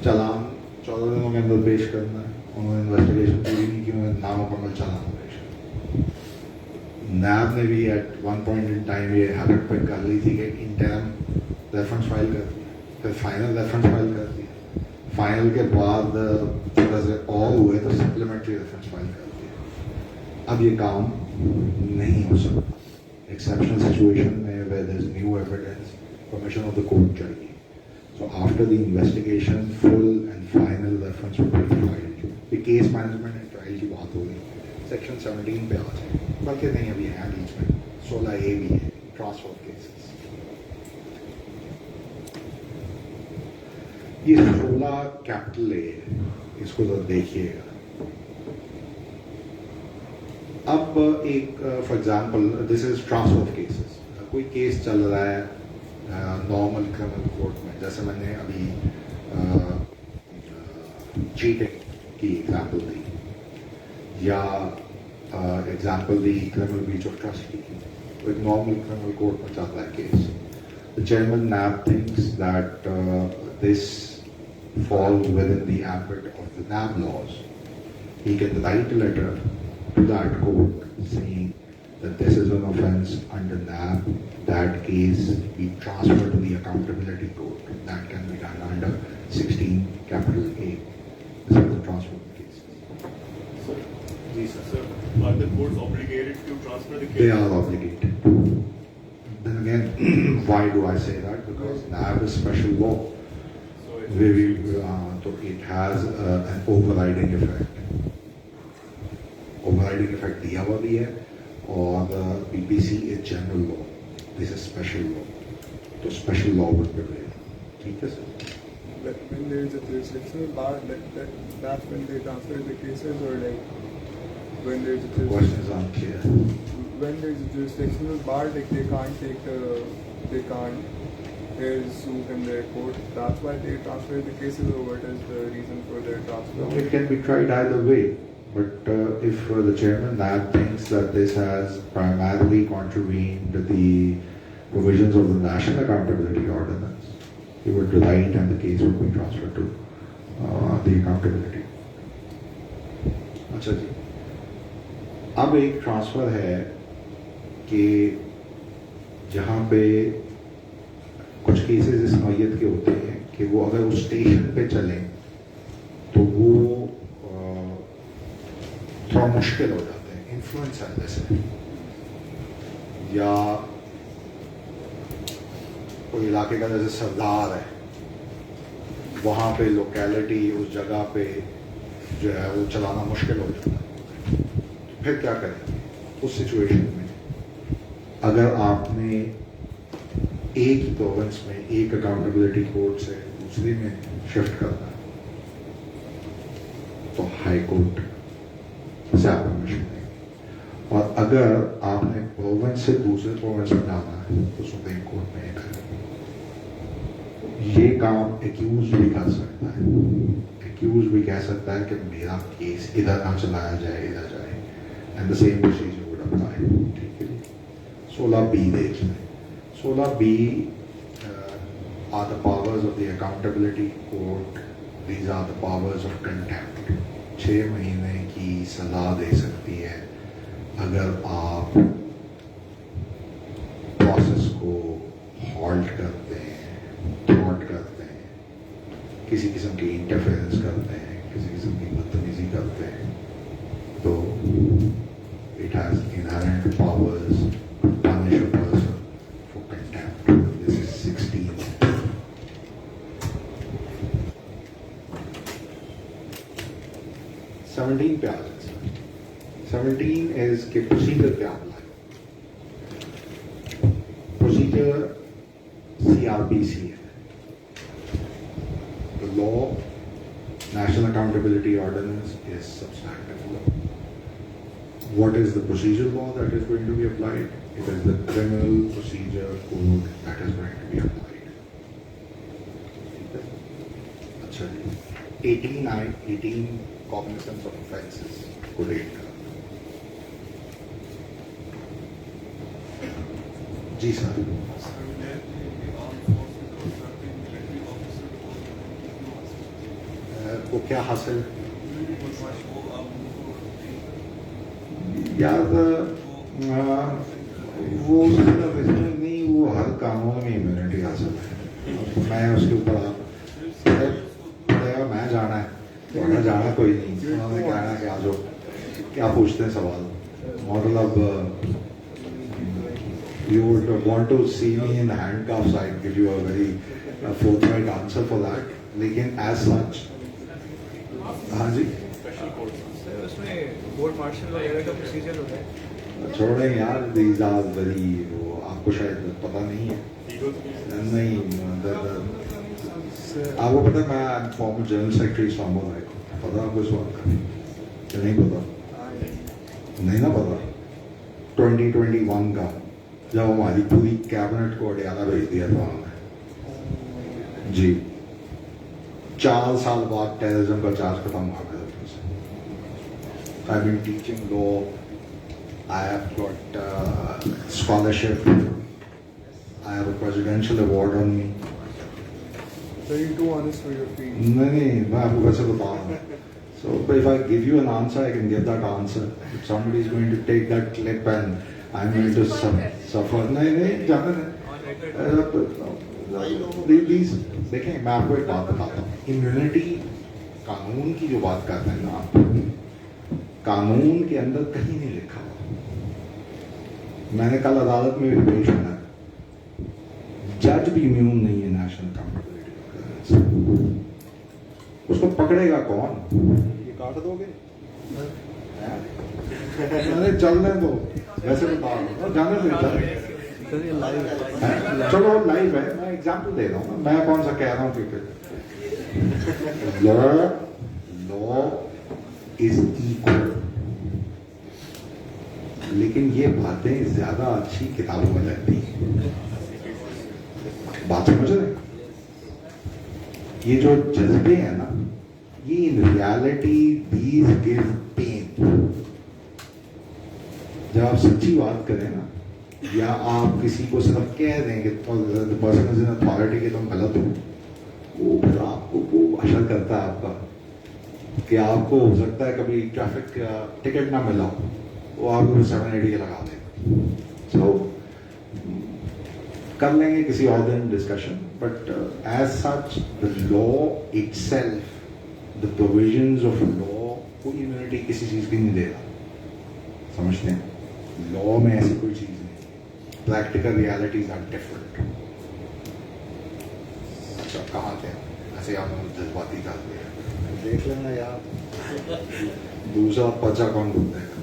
चालान 14 दिनों के अंदर पेश करना है. उन्होंने इन्वेस्टिगेशन पूरी नहीं की, उन्होंने नामुकम्मल चालान पेश किया. नैब ने भी at one point in time ये हैबिट पिक कर ली थी कि इंटरम रेफरेंस फाइल कर दिया, फिर फाइनल रेफरेंस फाइल कर दिया. फाइनल के बाद और हुए तो सप्लीमेंट्री रेफरेंस फाइल कर दिया. अब ये काम नहीं हो सकता. एक्सेप्शनल सिचुएशन में where there is new evidence permission of the court चाहिए. So after the investigation, full and final reference will be filed. The case management and trial की बात हो गई. Section 17 पे आ जाए. बल्कि नहीं अभी है बीच में 16A भी है, transfer of cases. ये 16 कैपिटल A है, इसको तो देखिएगा. अब एक for example this is transfer of cases. कोई केस चल रहा है नॉर्मल क्रिमिनल कोर्ट में, जैसे मैंने अभी चीटिंग की एग्जाम्पल दी या example the criminal breach of trust की. तो एक नॉर्मल क्रिमिनल कोर्ट में चल रहा है case. The chairman NAB thinks that this falls within the ambit of the NAB laws. He can write a letter to that court saying that this is an offence under NAB, that case be transferred to the accountability court. That can be done under 16 capital A. This is the transfer of cases. Yes, sir. Are the courts obligated to transfer the case? They are obligated. Then again, why do I say that? Because NAB is special law. So So it has an overriding effect. Overriding effect दिया हुआ भी है और BPC is general law. This is special law. तो special law would prevail. ठीक है sir? Like when there is a jurisdictional bar, that's when they transfer the cases, or like when there is a The question is unclear. when there is a jurisdictional bar, like they can't hear suit in their court. That's why they transfer the cases, or what is the reason for their transfer? It can be tried either way. But if the chairman NAB thinks that this has primarily contravened the provisions of the National Accountability Ordinance, he would write and the case would be transferred to the accountability. अच्छा जी. अब एक transfer है कि जहाँ पे कुछ cases इस नौयत के होते हैं कि वो अगर उस स्टेशन पे चलें तो वो थोड़ा मुश्किल हो जाते हैं. इन्फ्लुएंस है जैसे, या कोई इलाके का जैसे सरदार है, वहाँ पे लोकेलिटी उस जगह पे जो है वो चलाना मुश्किल हो जाता है. तो फिर क्या करें उस सिचुएशन में? अगर आपने एक ही प्रोविंस में एक अकाउंटेबिलिटी कोर्ट से दूसरी में शिफ्ट करना है तो हाई कोर्ट से आप परमिशन देंगे. और अगर आपने प्रोविंस से दूसरे प्रोविंस में जाना है तो सुप्रीम कोर्ट में एक है. ये काम एक्यूज भी कर सकता है. एक्यूज भी कह सकता है कि मेरा केस इधर ना चलाया जाए, इधर जाए, and the same procedure would apply. ठीक है. 16B देख लें. 16B are the powers of the accountability court. These are the powers of contempt. 6 महीने की کی سزا دے سکتی ہے اگر آپ پروسیس کو ہالٹ کرتے ہیں, تھواٹ کرتے ہیں, کسی قسم کی انٹرفیئرنس کرتے ہیں, کسی قسم کی بدتمیزی کرتے ہیں, تو it has inherent powers to punish a person for contempt. This is 16. Seventeen पे आ जाए सर. 17 is कि procedure क्या apply. Procedure CRPC है. The law, National Accountability Ordinance, is substantive law. What is the procedure law that is going to be applied? It is the criminal procedure code that is going to be applied. अच्छा जी. 18 cognizance of offences को rate करा. जी sir. को क्या हासिल यार वो सिर्फ इसमें नहीं, वो हर कानून में इम्यूनिटी हासिल है. मैं उसके ऊपर पड़ेगा, मैं जाना है, वरना जाना कोई नहीं. उन्होंने कहना कि आ जाओ, क्या पूछते हैं सवाल, मतलब you would want to see me in handcuffs, I'd give you a very forthright answer for that. लेकिन as such, हाँ जी, उसमें कोर्ट मार्शल वगैरह का प्रोसीजर होता है. छोड़ें यार, these are very, वो आपको शायद पता नहीं है. नहीं, आपको पता है मैं फॉर्मर जनरल सेक्रेटरी इस्लामाबाद है, पता आपको इस बात का कि नहीं पता? नहीं ना पता. 2021 का जब हमारी पूरी कैबिनेट को अडियाला भेज दिया था उन्होंने जी, 4 साल बाद टेररिज्म का चार्ज खत्म हो गया. I've been teaching law. I have got scholarship. I have a presidential award on me. So you're too honest for your field. नहीं, मैं आपको कैसे बताऊँ? So, but if I give you an answer, I can give that answer. If somebody is going to take that clip and I'm going to suffer, नहीं, जाने दें. These, देखें, मैं आपको एक बात बताता हूँ. Immunity, कानून की जो बात करते हैं ना आप, कानून के अंदर कहीं नहीं लिखा हुआ. मैंने कल अदालत में भी पेश होना है, जज भी इम्यून नहीं है नेशनल अकाउंटेबिलिटी से. उसको पकड़ेगा कौन? ये काट दोगे? मैंने चलने दो, वैसे बता रहा हूँ, जाने दो. चलो लाइव है, मैं एग्जाम्पल दे रहा हूँ, मैं कौन सा कह रहा हूँ कि लॉ इज इक्वल. लेकिन ये बातें ज्यादा अच्छी किताबों में लगती हैं. बात समझ रहे? ये जो जज्बे हैं ना, ये in reality these give pain. जब आप सच्ची बात करें ना, या आप किसी को सिर्फ कह दें कि पर्सन इज इन अथॉरिटी के तुम गलत हो, वो फिर आपको वो असर करता है आपका, कि आपको हो सकता है कभी ट्रैफिक टिकट ना मिला हो, वो आपको 780 के लगा देगा. सो कर लेंगे किसी और दिन discussion, but as such the law itself, the provisions of law कोई इम्यूनिटी किसी चीज की नहीं दे रहा. समझते हैं? लॉ में ऐसी कोई चीज नहीं. Practical realities are different. अच्छा, कहाँ थे ऐसे? आप जज्बाती कर दिया, देख लेना यार, दूसरा पर्चा कौन ढूंढ देगा.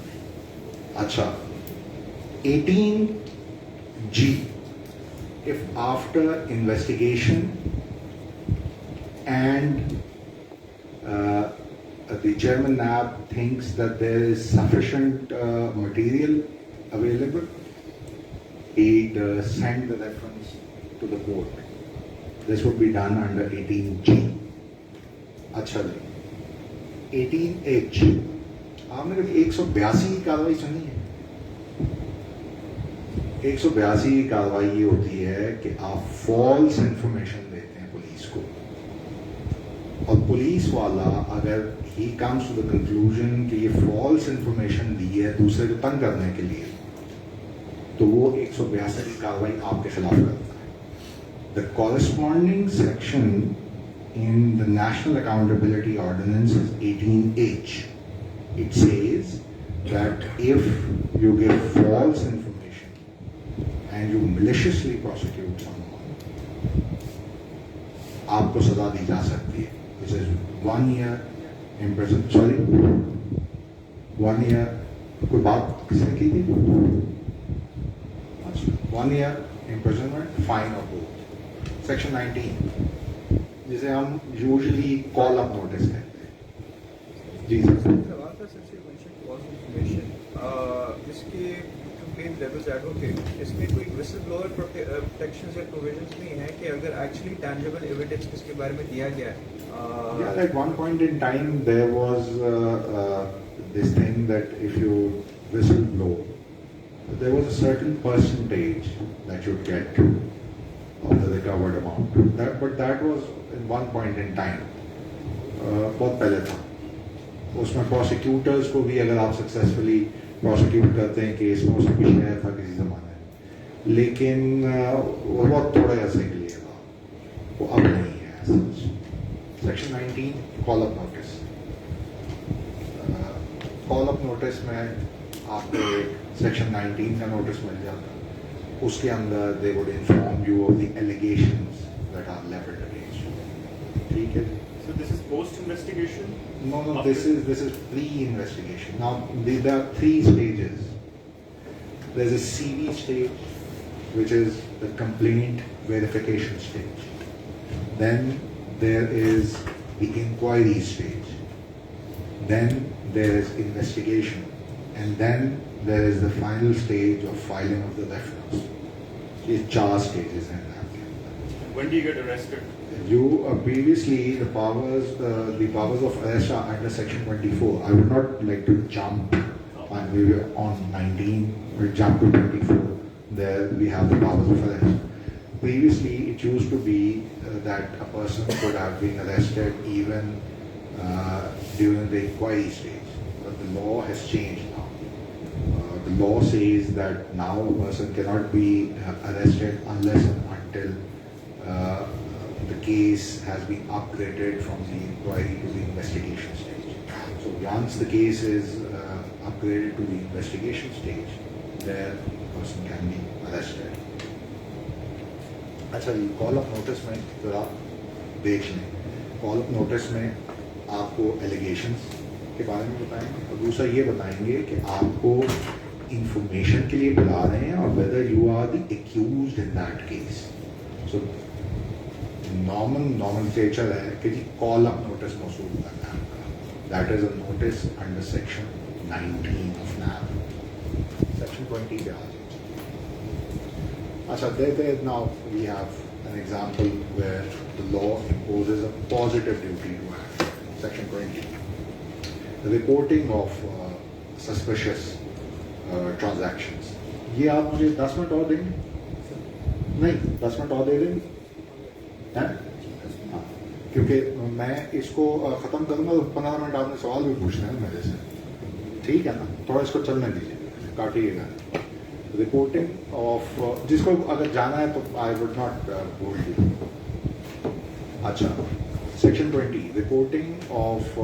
अच्छा, 18G, if after investigation and the Chairman NAB thinks that there is sufficient material available, he'd send the reference to the court. This would be done under 18G. अच्छा जी, 18H, आपने कभी 182 की कार्रवाई सुनी है? 182 की कार्रवाई ये होती है कि आप फॉल्स इंफॉर्मेशन देते हैं पुलिस को, और पुलिस वाला अगर he comes to the conclusion کہ یہ false information دی ہے دوسرے کو تنگ کرنے کے لیے, تو وہ 162 کی کاروائی آپ کے خلاف کرتا ہے. The corresponding section in the National Accountability Ordinance is 18H. It says that if you give false information and you maliciously prosecute someone, آپ کو سزا دی جا سکتی ہے. Which is 1 year in prison. Sorry, 1 year. کوئی بات کس نے کی تھی؟ 1 year imprisonment, fine or both. Section 19, جسے ہم یوزلی کال اپ نوٹس کہتے ہیں. جی سر. سوال تھا سر سے mention false information. جس کے complaint devil's advocate, اس میں کوئی whistle blower protections یا provisions نہیں ہیں کہ اگر actually tangible evidence کس کے بارے میں دیا گیا ہے. Yeah, at one point in time there was this thing that if you whistle blow, there was a certain percentage that you'd get of the recovered amount. But that was in one point in time. بہت پہلے تھا. اس میں پروسیکیوٹرز کو بھی اگر آپ successfully prosecute کرتے ہیں کیس میں, اس میں بھی شہر تھا کسی زمانے میں, لیکن وہ بہت تھوڑے عرصے کے لیے تھا, وہ اب نہیں ہے. سیکشن 19 کال اپ نوٹس. کال اپ نوٹس میں آپ کو سیکشن 19 کا نوٹس مل جاتا. اس کے اندر they would inform you of the allegations that are leveled against you. ٹھیک ہے. So this is post-investigation? No, this is pre-investigation. Now there are 3 stages. There's a CV stage, which is the complaint verification stage. Then there is the inquiry stage. Then there is investigation. And then there is the final stage of filing of the reference. These 4 stages in that. When do you get arrested? You previously the powers of arrest are under section 24. I would not like to jump on, we were on 19, we jump to 24. There we have the powers of arrest. Previously it used to be that a person could have been arrested even during the inquiry stage, but the law has changed now. The law says that now a person cannot be arrested unless and until the case has been upgraded from the inquiry to the investigation stage. So once the case is upgraded to the investigation stage, then the person can be arrested. اچھا جی, کال اپ notice میں ذرا دیکھ لیں. کال اپ notice میں آپ کو allegations کے بارے میں بتائیں گے, اور دوسرا یہ بتائیں گے کہ آپ کو انفارمیشن کے لیے بلا رہے ہیں اور whether you are the accused in that case. So nomenclature ہے کہ جی کال اپ نوٹس موصول کرنا ہے آپ کا. That is a notice under section 19 of NAV. Section 20 پہ آ جائیں. There now we have an example where the law imposes a positive duty to act. Section 20. The reporting of suspicious transactions. یہ آپ مجھے 10 منٹ اور دیں گے؟ نہیں, 10 minute اور دے دیں گے, ہاں, کیونکہ میں اس کو ختم کروں گا. 15 منٹ آپ نے سوال بھی پوچھنا ہے میرے سے, ٹھیک ہے نا؟ تھوڑا اس کو چلنے دیجیے, کاٹیے گا. رپورٹنگ آف, جس کو اگر جانا ہے تو I would not bore you. اچھا, section 20 reporting of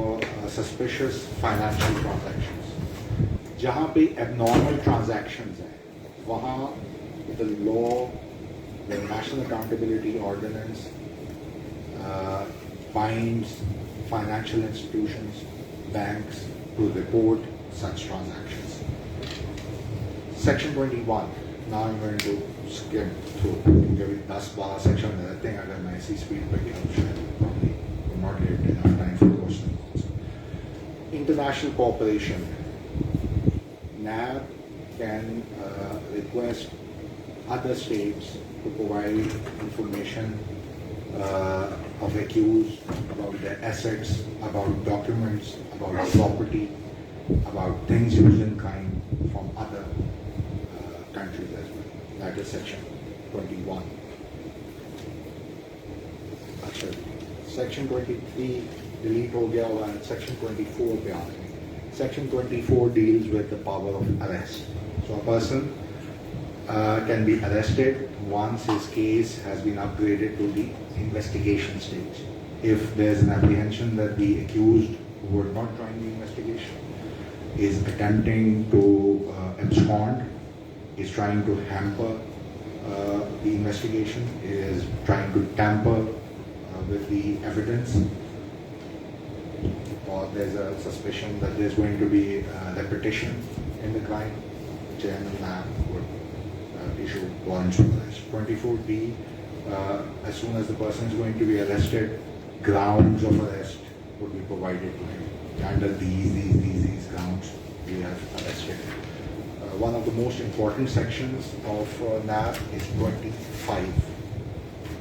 suspicious financial transactions. جہاں پہ ایب نارمل ٹرانزیکشنز ہیں وہاں the law, the national accountability ordinance binds financial institutions, banks to report such transactions. Section 21. Now I'm going to skim through کیونکہ ابھی 10-12 section میں رہتے ہیں. اگر میں اسی اسپیڈ پہ گیا تو شاید probably will not get enough time for questions. International cooperation. NAB can request other states to provide information of accused about their assets, about documents, about property, about things used in kind from other countries as well. That is section 21. Section 23 delete हो गया होगा and section 24 पे आ गए. Section 24 deals with the power of arrest. So a person can be arrested once his case has been upgraded to the investigation stage. If there's an apprehension that the accused who would not join the investigation is attempting to abscond, is trying to hamper the investigation, is trying to tamper with the evidence, or there's a suspicion that there's going to be repetition in the crime, Chairman NAB would issue warrants of arrest. 24D, as soon as the person is going to be arrested, grounds of arrest would be provided to him. Under these grounds, we have arrested him. One of the most important sections of NAB is 25.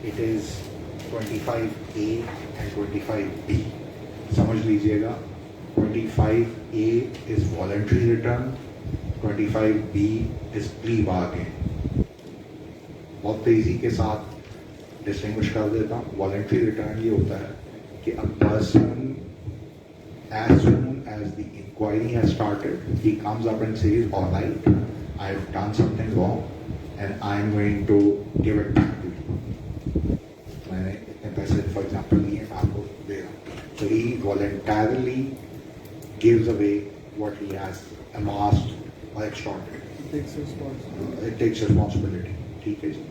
It is 25A and 25B. समझ लीजिएगा, 25A is voluntary return, 25B is plea bargain. बहुत तेजी के साथ distinguish कर देता हूँ. Voluntary return ये होता है कि a person, as soon as the inquiry has started, he comes up and says, all right, I have done something wrong and I am going to give it back to you. मैंने इतने पैसे for example लिए, आपको दे रहा हूँ. So he voluntarily gives away what he has amassed or extorted. It takes responsibility. ठीक है जी.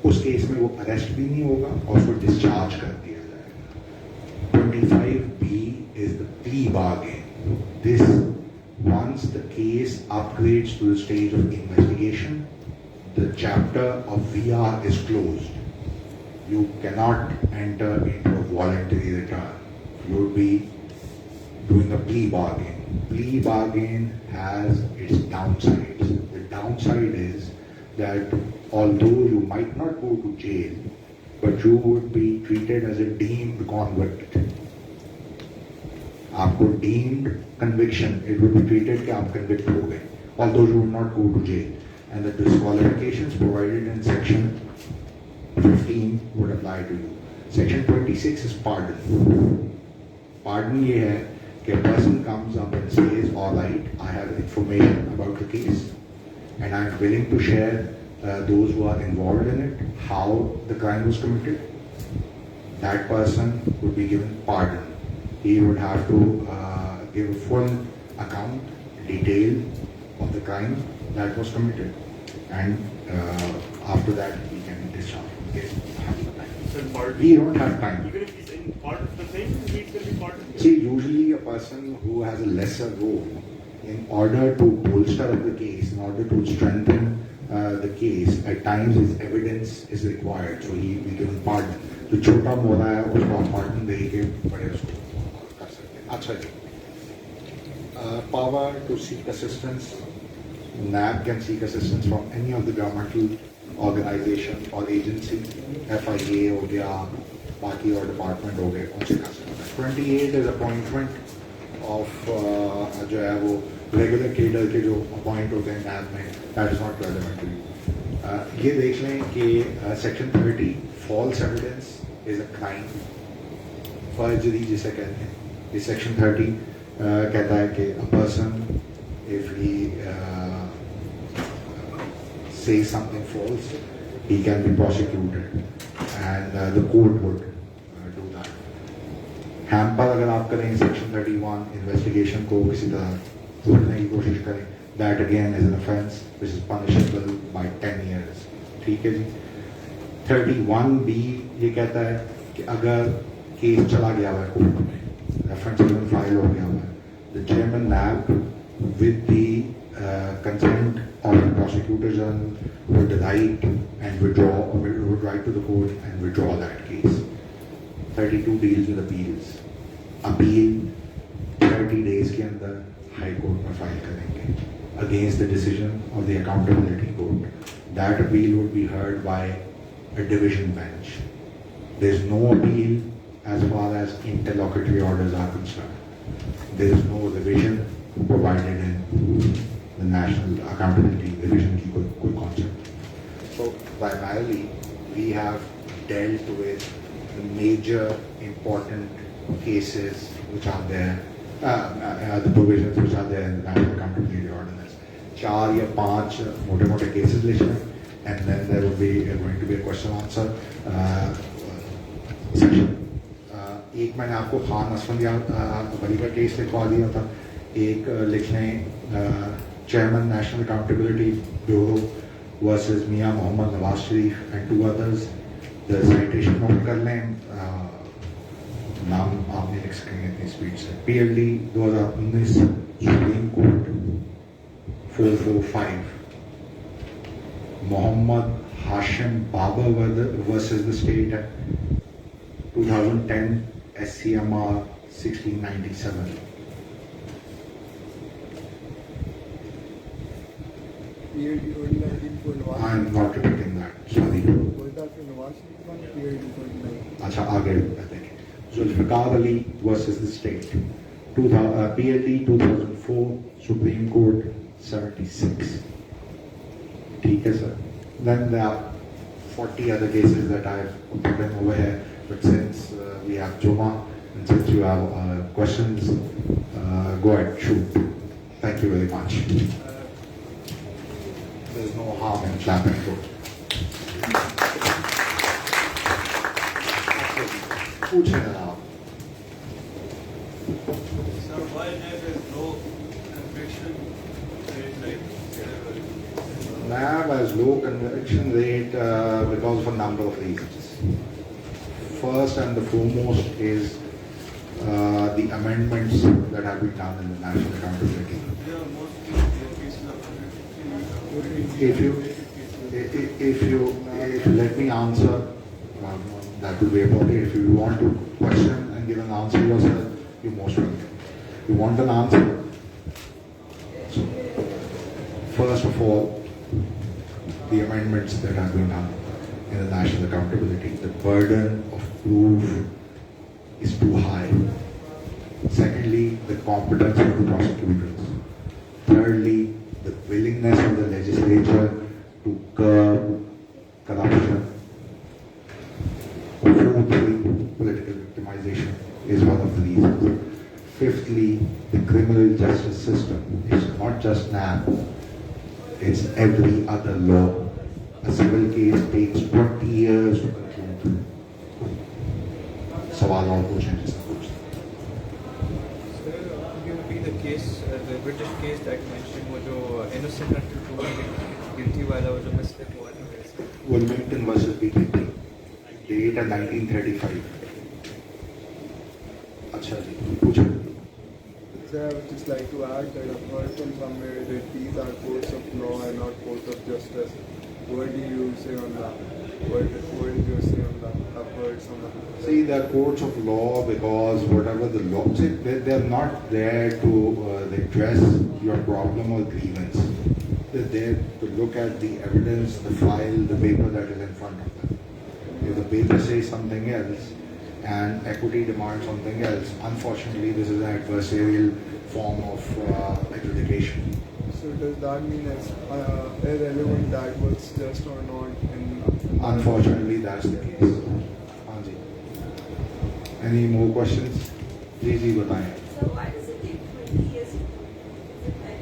उस केस में वो अरेस्ट भी नहीं होगा और उसको डिस्चार्ज कर दिया जाएगा. 25B is the plea bargain. This, once the case upgrades to the stage of investigation, the chapter of VR is closed. You cannot enter into a voluntary return. You would be doing a plea bargain. Plea bargain has its downsides. The downside is that although you might not go to jail, but you would be treated as a deemed convict. आपको deemed conviction, it would be treated कि आप convict हो गए, although you would not go to jail. And the disqualifications provided in section 15 would apply to you. Section 26 is pardon. Pardon ये है कि a person comes up and says, all right, I have information about the case and I am willing to share those who are involved in it, how the crime was committed. That person would be given pardon. He would have to give a full account, detail of the crime that was committed, and after that he can discharge. We don't have time. Even if he's in part of the thing, he's going to be part of it. See, usually a person who has a lesser role, in order to bolster up the case, in order to strengthen the case, at times his evidence is required, so he will be given pardon. जो छोटा मोटा है उसको आप pardon दे के बड़े उसको कर सकते हैं. अच्छा जी. Power to seek assistance. NAB can seek assistance from any of the governmental organization or agency. FIA हो गया, बाकी और डिपार्टमेंट हो गए, उनसे कर सकते हैं. 28 is appointment of जो है वो रेगुलर केडर के जो अपॉइंट होते हैं NAB में, that is not relevant to you. ये देख लें कि section 30 false evidence is a crime. Forgery जिसे कहते हैं. ये section 30 कहता है कि a person, if he says something false, he can be prosecuted and the court would do that. Hamper अगर आप करें section 31 investigation को किसी तरह रोकने की कोशिश करें, that again is an offence which is punishable by 10 years. ठीक है जी. 31B ये कहता है कि अगर केस चला गया हुआ है कोर्ट में, रेफरेंस इवन फाइल हो गया हुआ है, the chairman NAB with the consent of the prosecutor general would write and withdraw, or would write to the court and withdraw that case. 32 deals with appeals. Appeal 30 days के अंदर high court में file करेंगे against the decision of the accountability court. That appeal would be heard by a division bench. There is no appeal as far as interlocutory orders are concerned. There is no revision provided in the National Accountability Division की कोई concept. So primarily we have dealt with the major important cases which are there, the provisions which are there in the National Accountability Ordinance. 4 या 5 मोटे cases लिखे हैं, and then there will be going to be a question answer session. एक मैंने आपको खान असफंदियात वली का case लिखवा दिया था, एक लिखने chairman National Accountability Bureau versus Mian Mohammad Nawaz Sharif and 2 others. The citation note कर लें, नाम आपने लिख सकेंगे इतनी स्पीड से. PLD 2019 supreme court 445. Mohammad Hashim Babar versus the state 2010 SCMR 1697. PLD 2019 for Nawaz. I am not repeating that, sorry. Was that for Nawaz Sharif one? PLD 2019. अच्छा आगे देखें. Zulfikar Ali versus the state. PLD 2004 Supreme Court 76. ठीक है sir. Then there are 40 other cases that I have put them over here. But since we have Juma and since you have questions, go ahead, shoot. Thank you very much. There's no harm in clapping for. पूछे ना आप. Sir, why there is no conviction rate like NAB has low conviction rate because of a number of reasons. First and the foremost is the amendments that have been done in the National Accountability. there are mostly cases of If you let me answer, that will be appropriate. If you want to question and give an answer yourself, you're most welcome. You want an answer? So, first of all, the amendments that have been done in the National Accountability, the burden of proof is too high. Secondly, the competence of the prosecutors. Thirdly, the willingness of the legislature to curb corruption. Fourthly, political victimization is one of the reasons. Fifthly, the criminal justice system is not just NAB, it's every other law. A civil case takes 20 years to conclude. सवाल और पूछें जिससे पूछते. Sir, could you repeat the case, the British case that you mentioned, वो जो innocent until proven guilty वाला, वो जो mistake हुआ था मेरे से? Wilmington versus BKT. Date है 1935. अच्छा जी, पूछो. So I would just like to add that I've heard from somewhere that these are courts of law and not courts of justice. What do you say on that? What is your say on that? I've heard someone. See, they are courts of law because whatever the law, see, they are not there to address your problem or grievance. They're there to look at the evidence, the file, the paper that is in front of them. If the paper says something else and equity demands something else, unfortunately, this is an adversarial form of adjudication. So does that mean it's irrelevant that was just or not? Unfortunately, that's the case. हाँ जी. Any more questions? जी बताएं. So why does it take 20 years? Is it like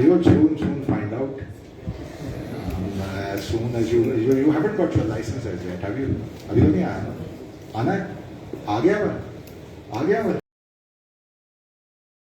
You will soon find out. As soon as you haven't got your license as yet, have you? अभी तो नहीं आया ना? आना है? आ गया मैं?